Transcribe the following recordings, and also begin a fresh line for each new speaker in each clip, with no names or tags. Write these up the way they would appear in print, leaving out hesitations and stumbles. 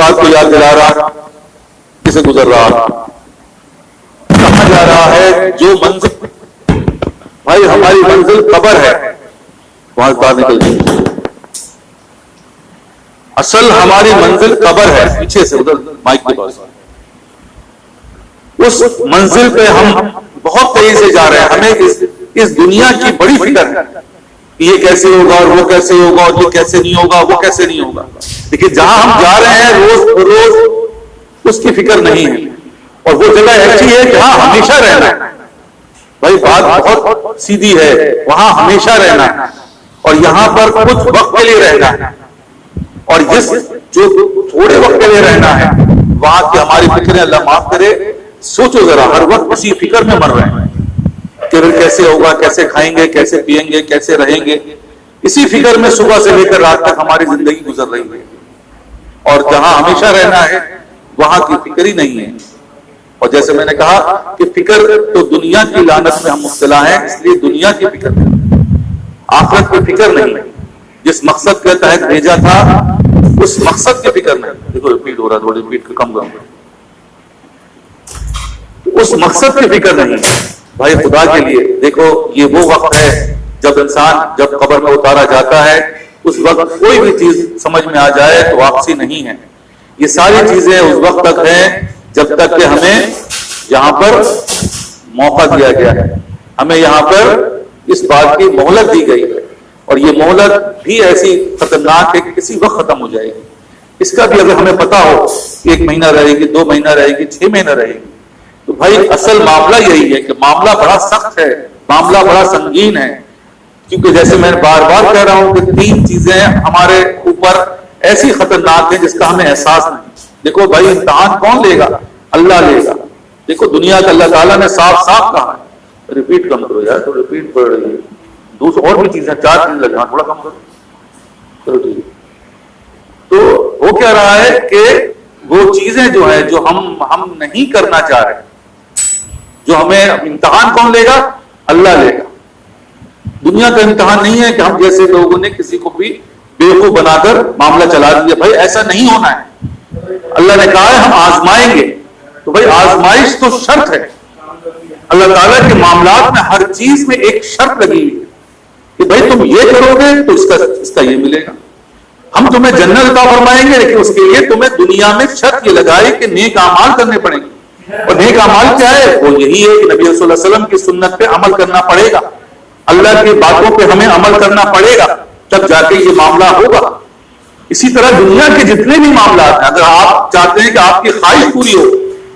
بات کو یاد دلا رہا کسے گزر رہا، کہا جا رہا ہے جو منزل، بھائی ہماری منزل قبر ہے، وہاں باہر نکل گئی، اصل ہماری منزل قبر ہے، پیچھے سے ادھر مائک کے پاس، اس منزل پہ ہم بہت تیزی سے جا رہے ہیں، ہمیں اس دنیا کی بڑی فکر ہے، یہ کیسے ہوگا اور وہ کیسے ہوگا اور یہ کیسے نہیں ہوگا وہ کیسے نہیں ہوگا، لیکن جہاں ہم جا رہے ہیں روز روز اس کی فکر نہیں ہے، اور وہ جگہ ایسی ہے جہاں ہمیشہ رہنا ہے، بھائی بات بہت سیدھی ہے، وہاں ہمیشہ رہنا ہے، اور یہاں پر کچھ وقت کے لیے رہنا ہے، اور جو تھوڑے وقت کے لیے رہنا ہے وہاں کی ہماری فکریں اللہ معاف کرے، سوچو ذرا ہر وقت اسی فکر میں مر رہے ہیں کہ پھر کیسے ہوگا، کیسے کھائیں گے، کیسے پیئیں گے، کیسے رہیں گے، اسی فکر میں صبح سے لے کر رات تک ہماری زندگی گزر رہی ہے، اور جہاں ہمیشہ رہنا ہے وہاں کی فکر ہی نہیں ہے، اور جیسے میں نے کہا کہ فکر تو دنیا کی لعنت میں ہم مبتلا ہیں، اس لیے دنیا کی فکر نہیں، آخرت کی فکر نہیں، جس مقصد کے تحت بھیجا تھا اس مقصد کی فکر نہیں، دیکھو ریپیٹ ہو رہا ہے، تھوڑی ریپیٹ کم کروں، اس مقصد کی فکر نہیں، بھائی خدا کے لیے دیکھو یہ وہ وقت ہے جب انسان جب قبر میں اتارا جاتا ہے، اس وقت کوئی بھی چیز سمجھ میں آ جائے تو واپسی نہیں ہے، یہ ساری چیزیں اس وقت تک ہیں جب تک کہ ہمیں یہاں پر موقع دیا گیا ہے، ہمیں یہاں پر اس بات کی مہلت دی گئی ہے، اور یہ مہلت بھی ایسی خطرناک ہے کہ کسی وقت ختم ہو جائے گی، اس کا بھی اگر ہمیں پتا ہو کہ 1 مہینہ رہے گی، 2 مہینہ رہے گی، 6 مہینہ رہے گی، تو بھائی اصل معاملہ یہی ہے کہ معاملہ بڑا سخت ہے، معاملہ بڑا سنگین ہے، کیونکہ جیسے میں بار بار کہہ رہا ہوں کہ 3 چیزیں ہمارے اوپر ایسی خطرناک ہیں جس کا ہمیں احساس نہیں۔ دیکھو بھائی امتحان کون لے گا؟ اللہ لے گا، دیکھو دنیا کا اللہ تعالیٰ نے صاف صاف کہا ہے، ریپیٹ کم کرو یار، تو ریپیٹ پڑھ رہی ہے، دوسرے اور بھی چیزیں 4 چیزیں لگا، تھوڑا کم کرو، چلو ٹھیک ہے۔ تو وہ کہہ رہا ہے کہ وہ چیزیں جو ہے جو ہم نہیں کرنا چاہ رہے، جو ہمیں امتحان کون لے گا؟ اللہ لے گا۔ دنیا کا امتحان نہیں ہے کہ ہم جیسے لوگوں نے کسی کو بھی بیوقوف بنا کر معاملہ چلا دیا، بھائی ایسا نہیں ہونا ہے، اللہ نے کہا ہے ہم آزمائیں گے، تو بھائی آزمائش تو شرط ہے، اللہ تعالیٰ کے معاملات میں ہر چیز میں ایک شرط لگی ہوئی ہے کہ بھائی تم یہ کرو گے تو اس کا یہ ملے گا، ہم تمہیں جنت عطا فرمائیں گے، لیکن اس کے لیے تمہیں دنیا میں شرط یہ لگائی کہ نیک اعمال کرنے پڑیں گے، اور نیک اعمال کیا ہے؟ وہ یہی ہے کہ نبی صلی اللہ علیہ وسلم کی سنت پہ عمل کرنا پڑے گا، اللہ کی باتوں پہ ہمیں عمل کرنا پڑے گا، تب جا کے یہ معاملہ ہوگا۔ اسی طرح دنیا کے جتنے بھی معاملات ہیں، اگر آپ چاہتے ہیں کہ آپ کی خواہش پوری ہو،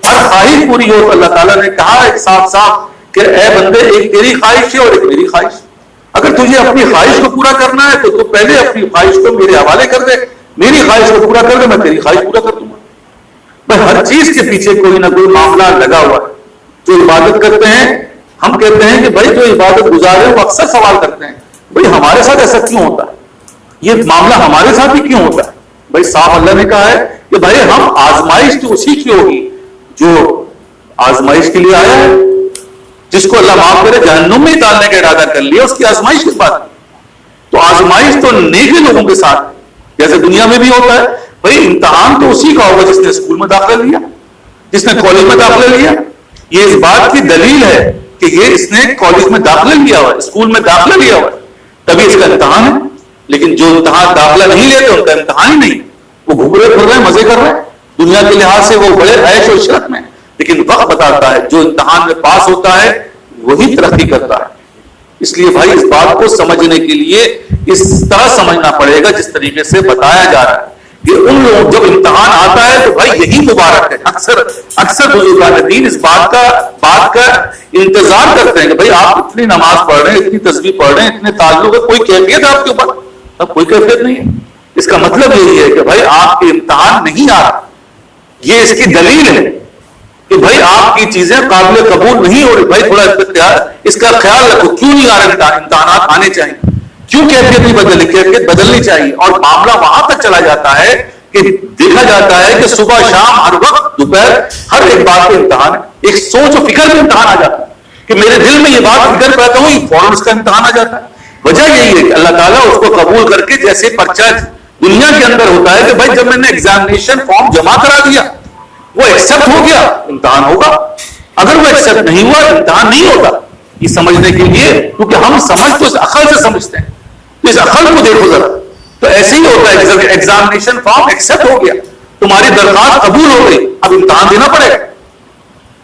ہر خواہش پوری ہو، تو اللہ تعالیٰ نے کہا ایک صاف صاف کہ اے بندے ایک تیری خواہش ہے اور ایک میری خواہش، اگر تجھے اپنی خواہش کو پورا کرنا ہے تو پہلے اپنی خواہش کو میرے حوالے کر دے، میری خواہش کو پورا کر دے، میں تیری خواہش پورا کر دوں گا۔ بھائی ہر چیز کے پیچھے کوئی نہ کوئی معاملہ لگا ہوا ہے۔ جو عبادت کرتے ہیں ہم کہتے ہیں کہ بھائی جو عبادت گزار ہے وہ اکثر سوال کرتے ہیں بھائی ہمارے ساتھ ایسا کیوں ہوتا ہے، یہ معاملہ ہمارے ساتھ ہی کیوں ہوتا ہے؟ بھائی صاحب اللہ نے کہا ہے کہ بھائی ہم آزمائش تو اسی کی ہوگی جو آزمائش کے لیے آیا ہے، جس کو اللہ معاف کرے جہنم میں ڈالنے کا ارادہ کر لیا، اس کی آزمائش کس بات کی؟ تو آزمائش تو نیک لوگوں کے ساتھ جیسے دنیا میں بھی ہوتا ہے، بھائی امتحان تو اسی کا ہوگا جس نے اسکول میں داخلہ لیا، جس نے کالج میں داخلہ لیا، یہ اس بات کی دلیل ہے کہ یہ اس نے کالج میں داخلہ لیا ہوا ہے، اسکول میں داخلہ لیا ہوا ہے، تبھی اس کا امتحان ہے۔ لیکن جو امتحان داخلہ نہیں لیتے ان کا امتحان ہی نہیں، وہ گھومرے پھر رہے ہیں، مزے کر رہے ہیں، دنیا کے لحاظ سے وہ بڑے عیش و عشرت میں، لیکن وقت بتاتا ہے جو امتحان میں پاس ہوتا ہے وہی ترقی کرتا ہے۔ اس لیے بھائی اس بات کو سمجھنے کے لیے اس طرح سمجھنا پڑے گا جس طریقے سے بتایا جا رہا ہے کہ ان لوگ جب امتحان آتا ہے تو بھائی یہی مبارک ہے۔ اکثر بزرگان دین اس بات کا انتظار کرتے ہیں کہ بھائی آپ اتنی نماز پڑھ رہے ہیں، اتنی تسبیح پڑھ رہے ہیں، اتنے تعلق ہے، کوئی کیفیت ہے آپ کے اوپر؟ اب کوئی کیفیت نہیں ہے۔ اس کا مطلب یہی ہے کہ بھائی آپ کے امتحان نہیں آ رہا، یہ اس کی دلیل ہے کہ بھائی آپ کی چیزیں قابل قبول نہیں ہو رہی، بھائی تھوڑا اس کا خیال رکھو، کیوں نہیں آ رہے امتحانات آنے چاہیے، کیوں کیفیت نہیں بدلنی، کیفیت بدلنی چاہیے۔ اور معاملہ وہاں تک چلا جاتا ہے کہ دیکھا جاتا ہے کہ صبح شام ہر وقت دوپہر ہر ایک بات پہ امتحان ہے، ایک سوچ و فکر میں امتحان آ جاتا ہے کہ میرے دل میں یہ بات فکر پیدا ہوئی، فوراً اس کا امتحان آ جاتا ہے۔ وجہ یہی ہے کہ اللہ تعالیٰ اس کو قبول کر کے جیسے پرچہ دنیا کے اندر ہوتا ہے کہ بھائی جب میں نے ایگزامینیشن فارم جمع کرا دیا وہ ایکسپٹ ہو گیا امتحان ہوگا، اگر وہ ایکسپٹ نہیں ہوا امتحان نہیں ہوتا. یہ سمجھنے کے لیے کیونکہ ہم سمجھ تو اس عقل سے سمجھتے ہیں، تو اس عقل کو دیکھو ذرا. تو ایسے ہی ہوتا ہے، ایگزامینیشن فارم ایکسپٹ ہو گیا، تمہاری درخواست قبول ہو گئی، اب امتحان دینا پڑے گا.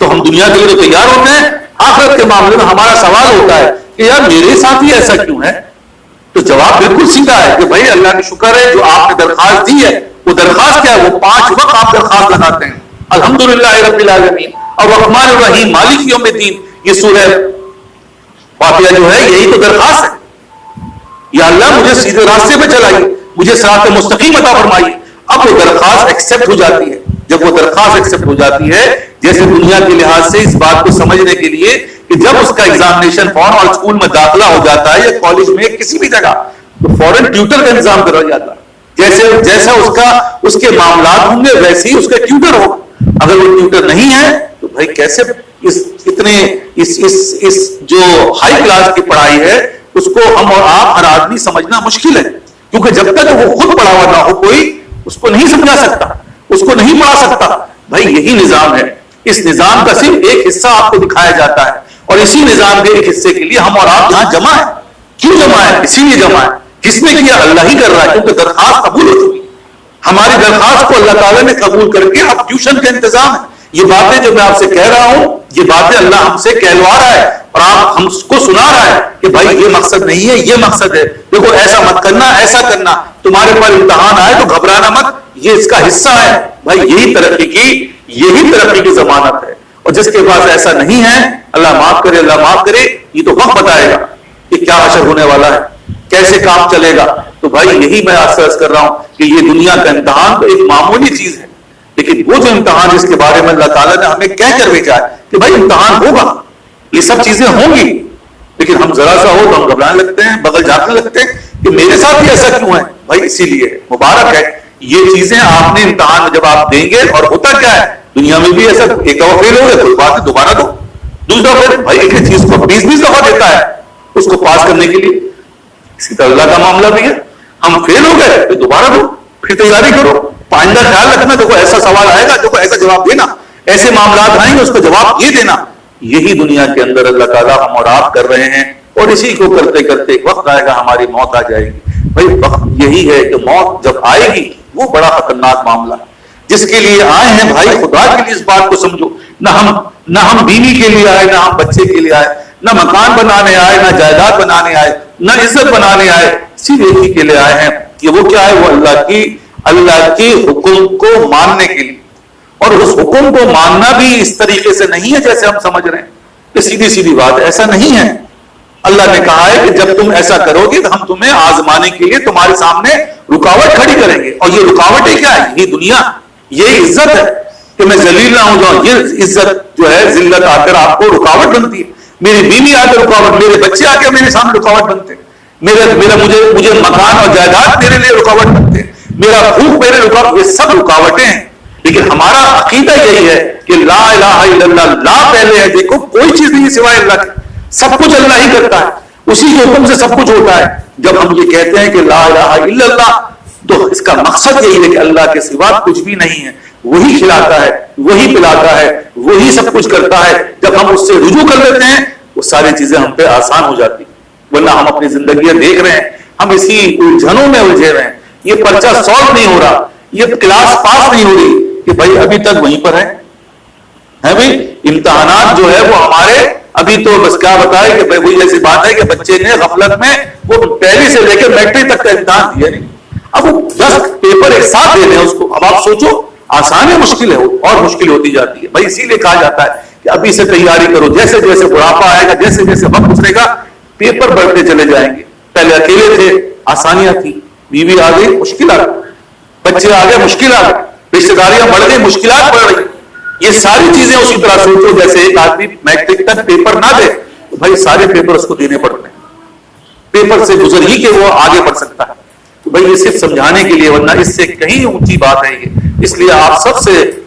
تو ہم دنیا کے لیے تو تیار ہوتے ہیں، آخرت کے معاملے میں ہمارا سوال ہوتا ہے کہ یار میرے ساتھ ہی ایسا کیوں ہے؟ تو جواب بالکل سیدھا ہے کہ بھائی اللہ کا شکر ہے جو آپ نے درخواست دی ہے، وہ درخواست کیا ہے؟ وہ 5 وقت آپ درخواست لگاتے ہیں، الحمدللہ رب العالمین اور الرحمن الرحیم مالک یوم الدین. یہ سورہ فاتحہ جو ہے یہی تو درخواست ہے، یا اللہ مجھے سیدھے راستے پہ چلائیے، مجھے صراط مستقیم عطا فرمائیے. اب وہ درخواست ایکسپٹ ہو جاتی ہے. جب وہ درخواست ایکسپٹ ہو جاتی ہے، جیسے دنیا کے لحاظ سے اس بات کو سمجھنے کے لیے کہ جب اس کا ایگزامینیشن فارم اور اسکول میں داخلہ ہو جاتا ہے یا کالج میں کسی بھی جگہ، تو فوراً ٹیوٹر کا انتظام کرا جاتا ہے. جیسا اس کے معاملات ہوں گے ویسے ہی اس کا ٹیوٹر ہوگا. اگر وہ ٹیوٹر نہیں ہے تو بھائی کیسے اس جو ہائی کلاس کی پڑھائی ہے اس کو ہم اور آپ ہر آدمی سمجھنا مشکل ہے، کیونکہ جب تک وہ خود پڑھا ہوا نہ ہو کوئی اس کو نہیں سمجھا سکتا، اس کو نہیں پڑھا سکتا. بھائی یہی نظام ہے. اس نظام کا صرف ایک حصہ آپ کو دکھایا جاتا ہے، اور اسی نظام کے ایک حصے کے لیے ہم اور آپ یہاں جمع ہے. کیوں جمع ہے؟ اسی لیے جمع ہے. کس نے کیا؟ اللہ ہی کر رہا ہے، کیونکہ درخواست قبول ہو چکی. ہماری درخواست کو اللہ تعالیٰ نے قبول کر کے اب ٹیوشن کا انتظام ہے. یہ باتیں جو میں آپ سے کہہ رہا ہوں، یہ باتیں اللہ ہم سے کہلوا رہا ہے اور آپ ہم کو سنا رہا ہے کہ بھائی یہ مقصد نہیں ہے، یہ مقصد ہے. دیکھو ایسا مت کرنا، ایسا کرنا. تمہارے پر امتحان آئے تو گھبرانا مت، یہ اس کا حصہ ہے. بھائی یہی ترقی کی ضمانت ہے. اور جس کے پاس ایسا نہیں ہے، اللہ معاف کرے، اللہ معاف کرے، یہ تو وقت بتائے گا کہ کیا حشر ہونے والا ہے، کیسے کام چلے گا. تو بھائی یہی میں آپ سے عرض کر رہا ہوں کہ یہ دنیا کا امتحان تو ایک معمولی چیز ہے، لیکن وہ جو امتحان جس کے بارے میں اللہ تعالیٰ نے ہمیں کہہ کر بھیجا ہے کہ بھائی امتحان ہوگا، یہ سب چیزیں ہوں گی، لیکن ہم ذرا سا ہو تو ہم گھبرانے لگتے ہیں، بغل جانے لگتے ہیں کہ میرے ساتھ ہی ایسا کیوں ہے. بھائی اسی لیے مبارک ہے یہ چیزیں آپ نے امتحان جب آپ دیں گے. اور ہوتا کیا ہے دنیا میں بھی ایسا، ایک دفعہ فیل ہو گئے کوئی بات ہے دوبارہ دو، دوسرا پھر بھائی ایک چیز کو 20 دفعہ دیتا ہے اس کو پاس کرنے کے لیے. اسی طرح اللہ کا معاملہ بھی ہے، ہم فیل ہو گئے پھر دوبارہ دو، پھر تیاری کرو. آئندہ خیال رکھنا، دیکھو ایسا سوال آئے گا، دیکھو ایسا جواب دینا، ایسے معاملات آئیں گے اس کا جواب یہ دینا. یہی دنیا کے اندر اللہ تعالیٰ ہم اور آپ کر رہے ہیں، اور اسی کو کرتے کرتے ایک وقت آئے گا ہماری موت آ جائے گی. بھائی وقت یہی ہے کہ موت جب آئے گی وہ بڑا خطرناک معاملہ ہے. جس کے لیے آئے ہیں بھائی خدا کے لیے اس بات کو سمجھو. نہ ہم بیوی کے لیے آئے، نہ ہم بچے کے لیے آئے، نہ مکان بنانے آئے، نہ جائیداد بنانے آئے، نہ عزت بنانے آئے. صرف ایک ہی کے لیے آئے ہیں کہ وہ کیا ہے، وہ اللہ کی حکم کو ماننے کے لیے. اور اس حکم کو ماننا بھی اس طریقے سے نہیں ہے جیسے ہم سمجھ رہے ہیں کہ سیدھی بات ہے، ایسا نہیں ہے. اللہ نے کہا ہے کہ جب تم ایسا کرو گے تو ہم تمہیں آزمانے کے لیے تمہارے سامنے رکاوٹ کھڑی کریں گے. اور یہ رکاوٹیں کیا ہے؟ یہ دنیا، یہ عزت ہے کہ میں ذلیل نہ ہو جاؤں. یہ عزت جو ہے، ذلت آ کر آپ کو رکاوٹ بنتی ہے. میری بیوی آ کر رکاوٹ، میرے بچے آ کے میرے سامنے رکاوٹ بنتے ہیں. مجھے مکان اور جائیداد میرے لیے رکاوٹ بنتے ہیں، میرا بھوک میرے رکاوٹ، یہ سب رکاوٹیں ہیں. لیکن ہمارا عقیدہ یہی ہے کہ لا الہ الا اللہ، لا پہلے ہے. دیکھو کوئی چیز نہیں سوائے اللہ کے، سب کچھ اللہ ہی کرتا ہے، اسی کے حکم سے سب کچھ ہوتا ہے. جب ہم یہ کہتے ہیں کہ لا الہ الا اللہ تو اس کا مقصد یہی ہے کہ اللہ کے سوا کچھ بھی نہیں ہے. وہی کھلاتا ہے، وہی پلاتا ہے، وہی سب کچھ کرتا ہے. جب ہم اس سے رجوع کر لیتے ہیں وہ ساری چیزیں ہم پہ آسان ہو جاتی ہیں. ورنہ ہم اپنی زندگیاں دیکھ رہے ہیں، ہم اسی الجھنوں میں الجھے رہے ہیں. یہ پرچہ سالو نہیں ہو رہا، یہ کلاس پاس نہیں ہو رہی کہ بھائی ابھی تک وہیں پر ہے بھائی. امتحانات جو ہے وہ ہمارے ابھی تو بس کیا بتائے کہ بھائی وہی ایسی بات ہے کہ بچے نے غفلت میں وہ پہلی سے لے کے میٹرک تک کا امتحان دیا نہیں، اب وہ 10 پیپر ایک ساتھ دے رہے ہیں اس کو. اب آپ سوچو آسان ہے مشکل ہے، اور مشکل ہوتی جاتی ہے. بھائی اسی لیے کہا جاتا ہے کہ ابھی سے تیاری کرو، جیسے جیسے بڑھاپا آئے گا، جیسے جیسے وقت گزرے گا پیپر بڑھتے چلے جائیں گے. پہلے اکیلے تھے آسانیاں تھی، بیوی آ گئی مشکلات، بچے آ گئے مشکلات، رشتے داریاں بڑھ گئی مشکلات بڑھ رہی. یہ ساری چیزیں اسی طرح سوچو جیسے ایک آدمی میٹرک تک پیپر نہ دے تو بھائی سارے پیپر اس کو دینے پڑتے ہیں، پیپر سے گزر ہی کہ وہ آگے بڑھ سکتا ہے. تو بھائی یہ صرف سمجھانے کے لیے، ورنہ اس سے کہیں اونچی بات ہے یہ. اس لیے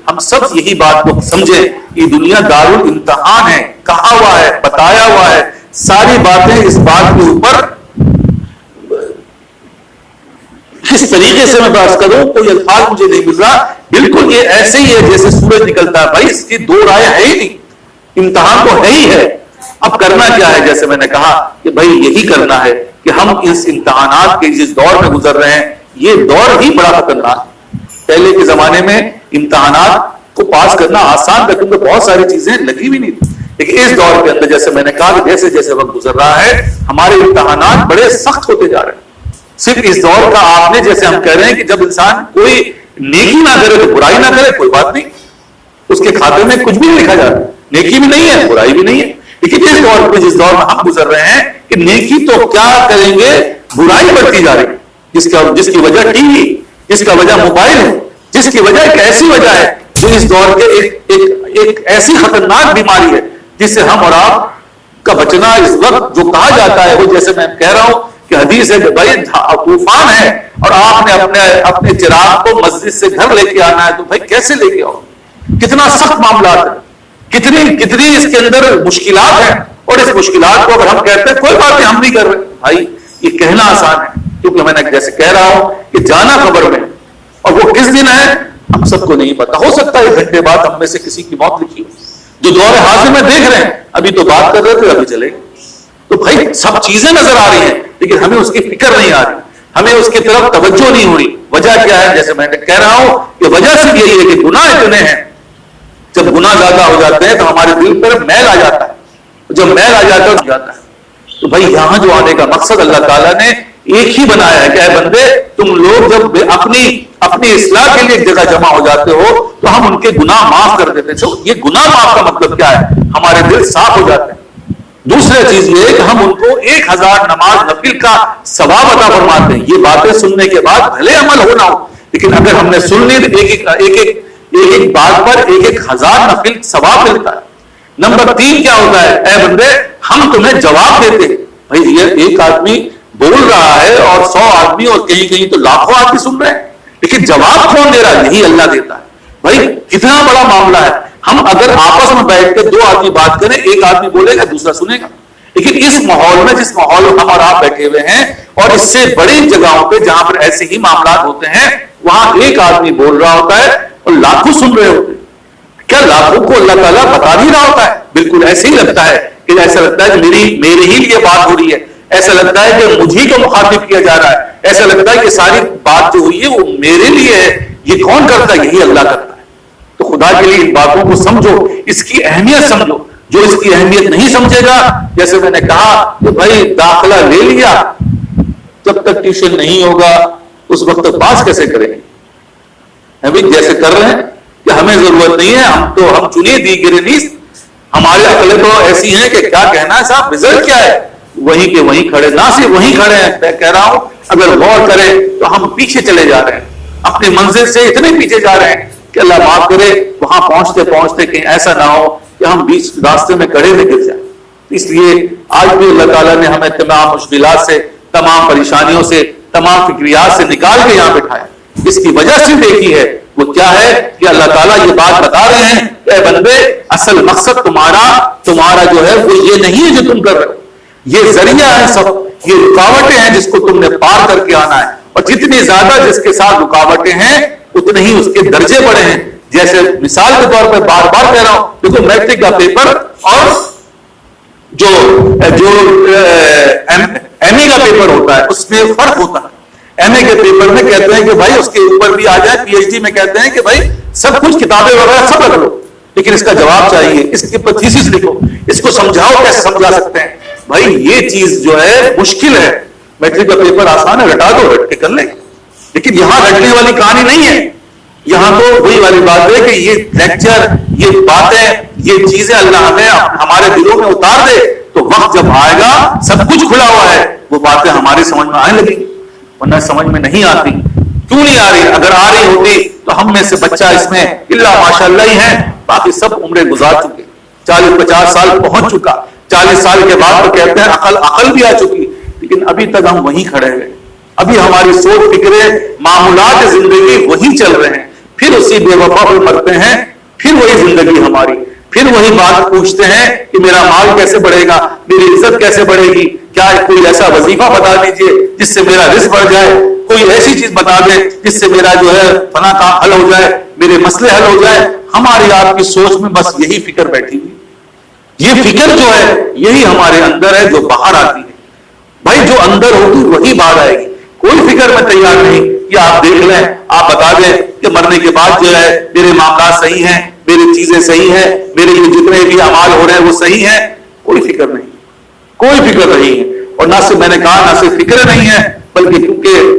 ہم سب یہی بات کو سمجھیں، یہ دنیا دارالامتحان ہے، کہا ہوا ہے، بتایا ہوا ہے. ساری باتیں اس بات کے اوپر کس طریقے سے میں بات کروں، کوئی الفاظ مجھے نہیں مل رہا. بالکل یہ ایسے ہی ہے جیسے سورج نکلتا ہے. بھائی اس کی دو رائے ہے ہی نہیں، امتحان تو ہے ہی ہے. اب کرنا کیا ہے؟ جیسے میں نے کہا کہ بھائی یہی کرنا ہے کہ ہم اس امتحانات کے جس دور میں گزر رہے ہیں، یہ دور ہی بڑا خطرناک ہے. پہلے کے زمانے میں امتحانات کو پاس کرنا آسان تھا کیونکہ بہت ساری چیزیں لگی بھی نہیں تھی. لیکن اس دور کے اندر جیسے میں نے کہا کہ جیسے جیسے وقت گزر رہا ہے ہمارے امتحانات بڑے سخت ہوتے جا رہے ہیں. صرف اس دور کا آپ نے، جیسے ہم کہہ رہے ہیں کہ جب انسان کوئی نیکی نہ کرے تو برائی نہ کرے، کوئی بات نہیں، اس کے کھاتے میں کچھ بھی نہیں لکھا جاتا، نیکی بھی نہیں ہے برائی بھی نہیں ہے. لیکن اس دور میں جس دور میں ہم گزر رہے ہیں کہ نیکی تو کیا کریں گے، برائی بڑھتی جا رہی ہے، جس کی وجہ ٹی وی، جس کا وجہ موبائل ہے، جس کی وجہ ایک ایسی وجہ ہے جو اس دور کے ایک ایسی خطرناک بیماری ہے جس سے ہم اور آپ کا بچنا اس وقت جو کہا جاتا ہے وہ، جیسے میں کہہ رہا ہوں کہ حدیث ہے کہ بھائی طوفان ہے اور آپ نے اپنے چراغ کو مسجد سے گھر لے کے آنا ہے، تو بھائی کیسے لے کے آؤ؟ کتنا سخت معاملات ہیں، کتنی اس کے اندر مشکلات ہیں. اور اس مشکلات کو اگر ہم کہتے ہیں کوئی بات نہیں ہم نہیں کر رہے، بھائی یہ کہنا آسان ہے کیونکہ میں نے جیسے کہہ رہا ہوں کہ جانا خبر میں، اور وہ کس دن ہے ہم سب کو نہیں پتا. ہو سکتا ہے 1 گھنٹے بعد ہم میں سے کسی کی موت لکھی ہو. جو دور حاضر میں دیکھ رہے ہیں، ابھی تو بات کر رہے تھے ابھی چلے گئے. تو بھائی سب چیزیں نظر آ رہی ہیں لیکن ہمیں اس کی فکر نہیں آ رہی، ہمیں اس کی طرف توجہ نہیں ہو رہی. وجہ کیا ہے؟ جیسے میں نے کہہ رہا ہوں کہ وجہ صرف یہی ہے کہ گناہ اتنے ہیں. جب گناہ زیادہ ہو جاتے ہیں تو ہمارے دل پر میل آ جاتا ہے، جب میل آ جاتا ہے تو بھائی یہاں جو آنے کا مقصد اللہ تعالیٰ نے ایک ہی بنایا ہے کہ اے بندے تم لوگ جب اپنی اصلاح کے لیے ایک جگہ جمع ہو جاتے ہو تو ہم ان کے گناہ معاف کر دیتے ہیں. یہ گناہ معاف کا مطلب کیا ہے؟ ہمارے دل صاف ہو جاتے ہیں. دوسری چیز یہ ہے کہ ہم ان کو 1000 نماز نفل کا ثواب عطا فرماتے ہیں. یہ باتیں سننے کے بعد بھلے عمل ہونا ہو لیکن اگر ہم نے سن لی تو ایک بات پر 1000 نفل ثواب ملتا ہے. نمبر 3 کیا ہوتا ہے؟ اے بندے ہم تمہیں جواب دیتے ہیں. بھائی یہ ایک آدمی بول رہا ہے اور 100 آدمی اور کہیں تو لاکھوں آدمی سن رہے ہیں، لیکن جواب کون دے رہا ہے؟ یہی اللہ دیتا ہے. بھائی کتنا بڑا معاملہ ہے. ہم اگر آپس میں بیٹھ کے 2 آدمی بات کریں، ایک آدمی بولے گا دوسرا سنے گا. لیکن اس ماحول میں، جس ماحول میں ہم اور آپ بیٹھے ہوئے ہیں اور اس سے بڑی جگہوں پہ جہاں پر ایسے ہی معاملات ہوتے ہیں، وہاں ایک آدمی بول رہا ہوتا ہے اور لاکھوں سن رہے ہوتے ہیں. کیا لاکھوں کو اللہ تعالیٰ بتا نہیں رہا ہوتا ہے؟ بالکل ایسے ہی لگتا ہے کہ ایسا لگتا ہے کہ میرے ہی لیے بات ہو رہی ہے، ایسا لگتا ہے کہ مجھے کو مخاطب کیا جا رہا ہے، ایسا لگتا ہے کہ ساری بات جو ہوئی ہے وہ میرے لیے ہے. یہ کون کرتا ہے؟ یہی اللہ کرتا ہے. تو خدا کے لیے ان باتوں کو سمجھو، اس کی اہمیت سمجھو. جو اس کی اہمیت نہیں سمجھے گا، جیسے میں نے کہا کہ بھائی داخلہ لے لیا، جب تک ٹیوشن نہیں ہوگا اس وقت تک پاس کیسے کریں گے؟ ابھی جیسے کر رہے ہیں کہ ہمیں ضرورت نہیں ہے، ہم چنی دی گرے نہیں. ہماری عقلیں تو ایسی ہیں کہ کیا کہنا ہے صاحب، رزلٹ کیا ہے وہیں کے وہیں کھڑے. نہ صرف وہیں کھڑے ہیں، میں کہہ رہا ہوں اگر غور کریں تو ہم پیچھے چلے جا رہے ہیں، اپنی منزل سے اتنے پیچھے جا رہے ہیں کہ اللہ معاف کرے وہاں پہنچتے پہنچتے کہیں ایسا نہ ہو کہ ہم بیچ راستے میں کڑے میں گر جائیں. اس لیے آج بھی اللہ تعالیٰ نے ہمیں تمام مشکلات سے، تمام پریشانیوں سے، تمام فکریات سے نکال کے یہاں بٹھایا. اس کی وجہ صرف ایک ہی ہے، وہ کیا ہے کہ اللہ تعالیٰ یہ بات بتا رہے ہیں کہ اے بندے اصل مقصد تمہارا جو ہے وہ یہ نہیں ہے جو تم کر رہے ہو. یہ ذریعہ ہے، سب یہ رکاوٹیں ہیں جس کو تم نے پار کر کے آنا ہے. اور جتنی زیادہ جس کے ساتھ رکاوٹیں ہیں اتنے ہی اس کے درجے بڑے ہیں. جیسے مثال کے طور پر بار بار کہہ رہا ہوں، دیکھو میٹرک کا پیپر اور جو ایم اے کا پیپر ہوتا ہے اس میں فرق ہوتا ہے. ایم اے کے پیپر میں کہتے ہیں کہ بھائی اس کے اوپر بھی آ جائے، پی ایچ ڈی میں کہتے ہیں کہ بھائی سب کچھ کتابیں وغیرہ سب رکھ لو، لیکن اس کا جواب چاہیے، اس کے اوپر تھیسس لکھو، اس کو سمجھاؤ، کیسے سمجھا سکتے ہیں. بھائی یہ چیز جو ہے مشکل ہے. میٹرک کا پیپر آسان ہے، رٹا دو، رٹ کے کر لیں. لیکن یہاں رٹنے والی کہانی نہیں ہے. یہاں تو وہی والی بات ہے کہ یہ لیکچر، یہ باتیں، یہ چیزیں اللہ ہمیں ہمارے دلوں میں اتار دے تو وقت جب آئے گا سب کچھ کھلا ہوا ہے، وہ باتیں ہماری سمجھ میں آنے لگیں، ورنہ سمجھ میں نہیں آتی. کیوں نہیں آ رہی؟ اگر آ رہی ہوتی تو ہم میں سے بچہ اس میں اللہ ماشاء اللہ ہی ہے، باقی سب عمریں گزار چکے، 40-50 سال پہنچ چکا. 40 سال کے بعد تو کہتے ہیں عقل بھی آ چکی، لیکن ابھی تک ہم وہیں کھڑے ہوئے. ابھی ہماری سوچ فکریں، معمولات زندگی وہی چل رہے ہیں. پھر اسی بے وفا پر مرتے ہیں، پھر وہی زندگی ہماری، پھر وہی بات پوچھتے ہیں کہ میرا مال کیسے بڑھے گا، میری عزت کیسے بڑھے گی، کیا کوئی ایسا وظیفہ بتا دیجئے جس سے میرا رزق بڑھ جائے. کوئی ایسی چیز بتا دے جس سے میرا جو ہے فلاں کام حل ہو جائے، میرے مسئلے حل ہو جائے. ہماری آپ کی سوچ میں بس یہی فکر بیٹھی ہوئی. یہ فکر جو ہے یہی ہمارے اندر ہے جو باہر آتی ہے. بھائی جو اندر ہوگی وہی باہر آئے گی. کوئی فکر میں تیار نہیں کہ آپ دیکھ لیں، آپ بتا دیں کہ مرنے کے بعد جو ہے میرے معاملات صحیح ہیں، میری چیزیں صحیح ہیں، میرے یہ جتنے بھی اعمال ہو رہے ہیں وہ صحیح ہیں. کوئی فکر نہیں، کوئی فکر نہیں ہے. اور نہ صرف میں نے کہا نہ صرف فکر نہیں ہے، بلکہ کیونکہ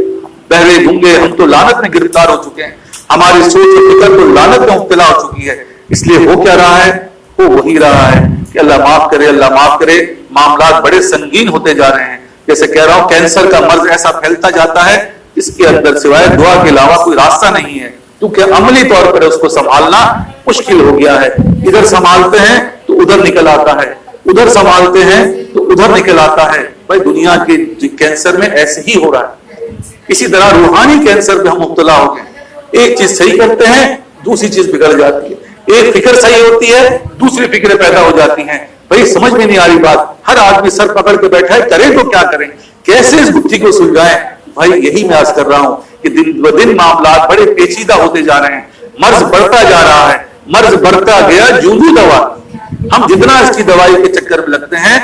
بہرے گونگے ہم تو لعنت میں گرفتار ہو چکے ہیں. ہماری سوچ و فکر تو لعنت میں مبتلا ہو چکی ہے. اس لیے ہو کیا رہا ہے؟ وہ وہی رہا ہے کہ اللہ معاف کرے، اللہ معاف کرے. معاملات بڑے سنگین ہوتے جا رہے ہیں. جیسے کہہ رہا ہوں کینسر کا مرض ایسا پھیلتا جاتا ہے، اس کے اندر سوائے دعا کے علاوہ کوئی راستہ نہیں ہے. کیونکہ عملی طور پر اس کو سنبھالنا مشکل ہو گیا ہے. ادھر سنبھالتے ہیں تو ادھر نکل آتا ہے، ادھر سنبھالتے ہیں تو ادھر نکل آتا ہے. بھائی دنیا کے کینسر میں ایسے ہی ہو رہا ہے. اسی طرح روحانی کینسر پہ ہم مبتلا ہو گئے. ایک چیز صحیح کرتے ہیں دوسری چیز بگڑ جاتی ہے. ایک فکر صحیح ہوتی ہے دوسری فکریں پیدا ہو جاتی ہیں. بھائی سمجھ میں نہیں آ رہی بات. ہر آدمی سر پکڑ کے بیٹھا ہے، کریں تو کیا کریں، کیسے اس گتھی کو سلجھائیں. بھائی یہی میں عرض کر رہا ہوں کہ دن ب دن معاملات بڑے پیچیدہ ہوتے جا رہے ہیں. مرض بڑھتا جا رہا ہے، مرض بڑھتا گیا جوں دوا. ہم جتنا اس کی دوائی کے چکر میں لگتے ہیں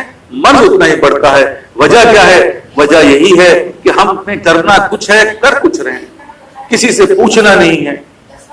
مرض اتنا ہی بڑھتا ہے. وجہ کیا ہے؟ وجہ یہی ہے کہ ہم نے کرنا کچھ ہے، کر کچھ رہے ہیں. کسی سے پوچھنا نہیں ہے،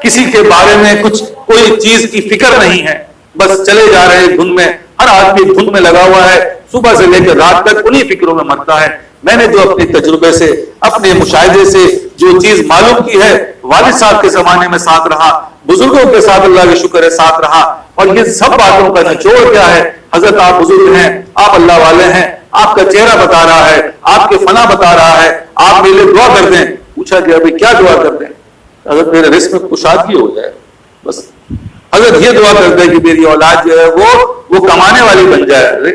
کسی کے بارے میں کچھ کوئی چیز کی فکر نہیں ہے. بس چلے جا رہے ہیں دھن میں. ہر آدمی دھن میں لگا ہوا ہے، صبح سے لے کر رات تک انہی فکروں میں مرتا ہے. میں نے جو اپنے تجربے سے، اپنے مشاہدے سے جو چیز معلوم کی ہے، والد صاحب کے زمانے میں ساتھ رہا، بزرگوں کے ساتھ اللہ کے شکر ہے ساتھ رہا. اور یہ سب باتوں کا نچوڑ کیا ہے؟ حضرت آپ بزرگ ہیں، آپ اللہ والے ہیں، آپ کا چہرہ بتا رہا ہے، آپ کے فنا بتا رہا ہے، آپ میرے لیے دعا کر دیں. پوچھا کہ ابھی کیا دعا کر دیں؟ حضرت میرے رزق میں کشادگی ہو جائے. بس حضرت یہ دعا کر دیں کہ میری اولاد جو ہے وہ کمانے والی بن جائے.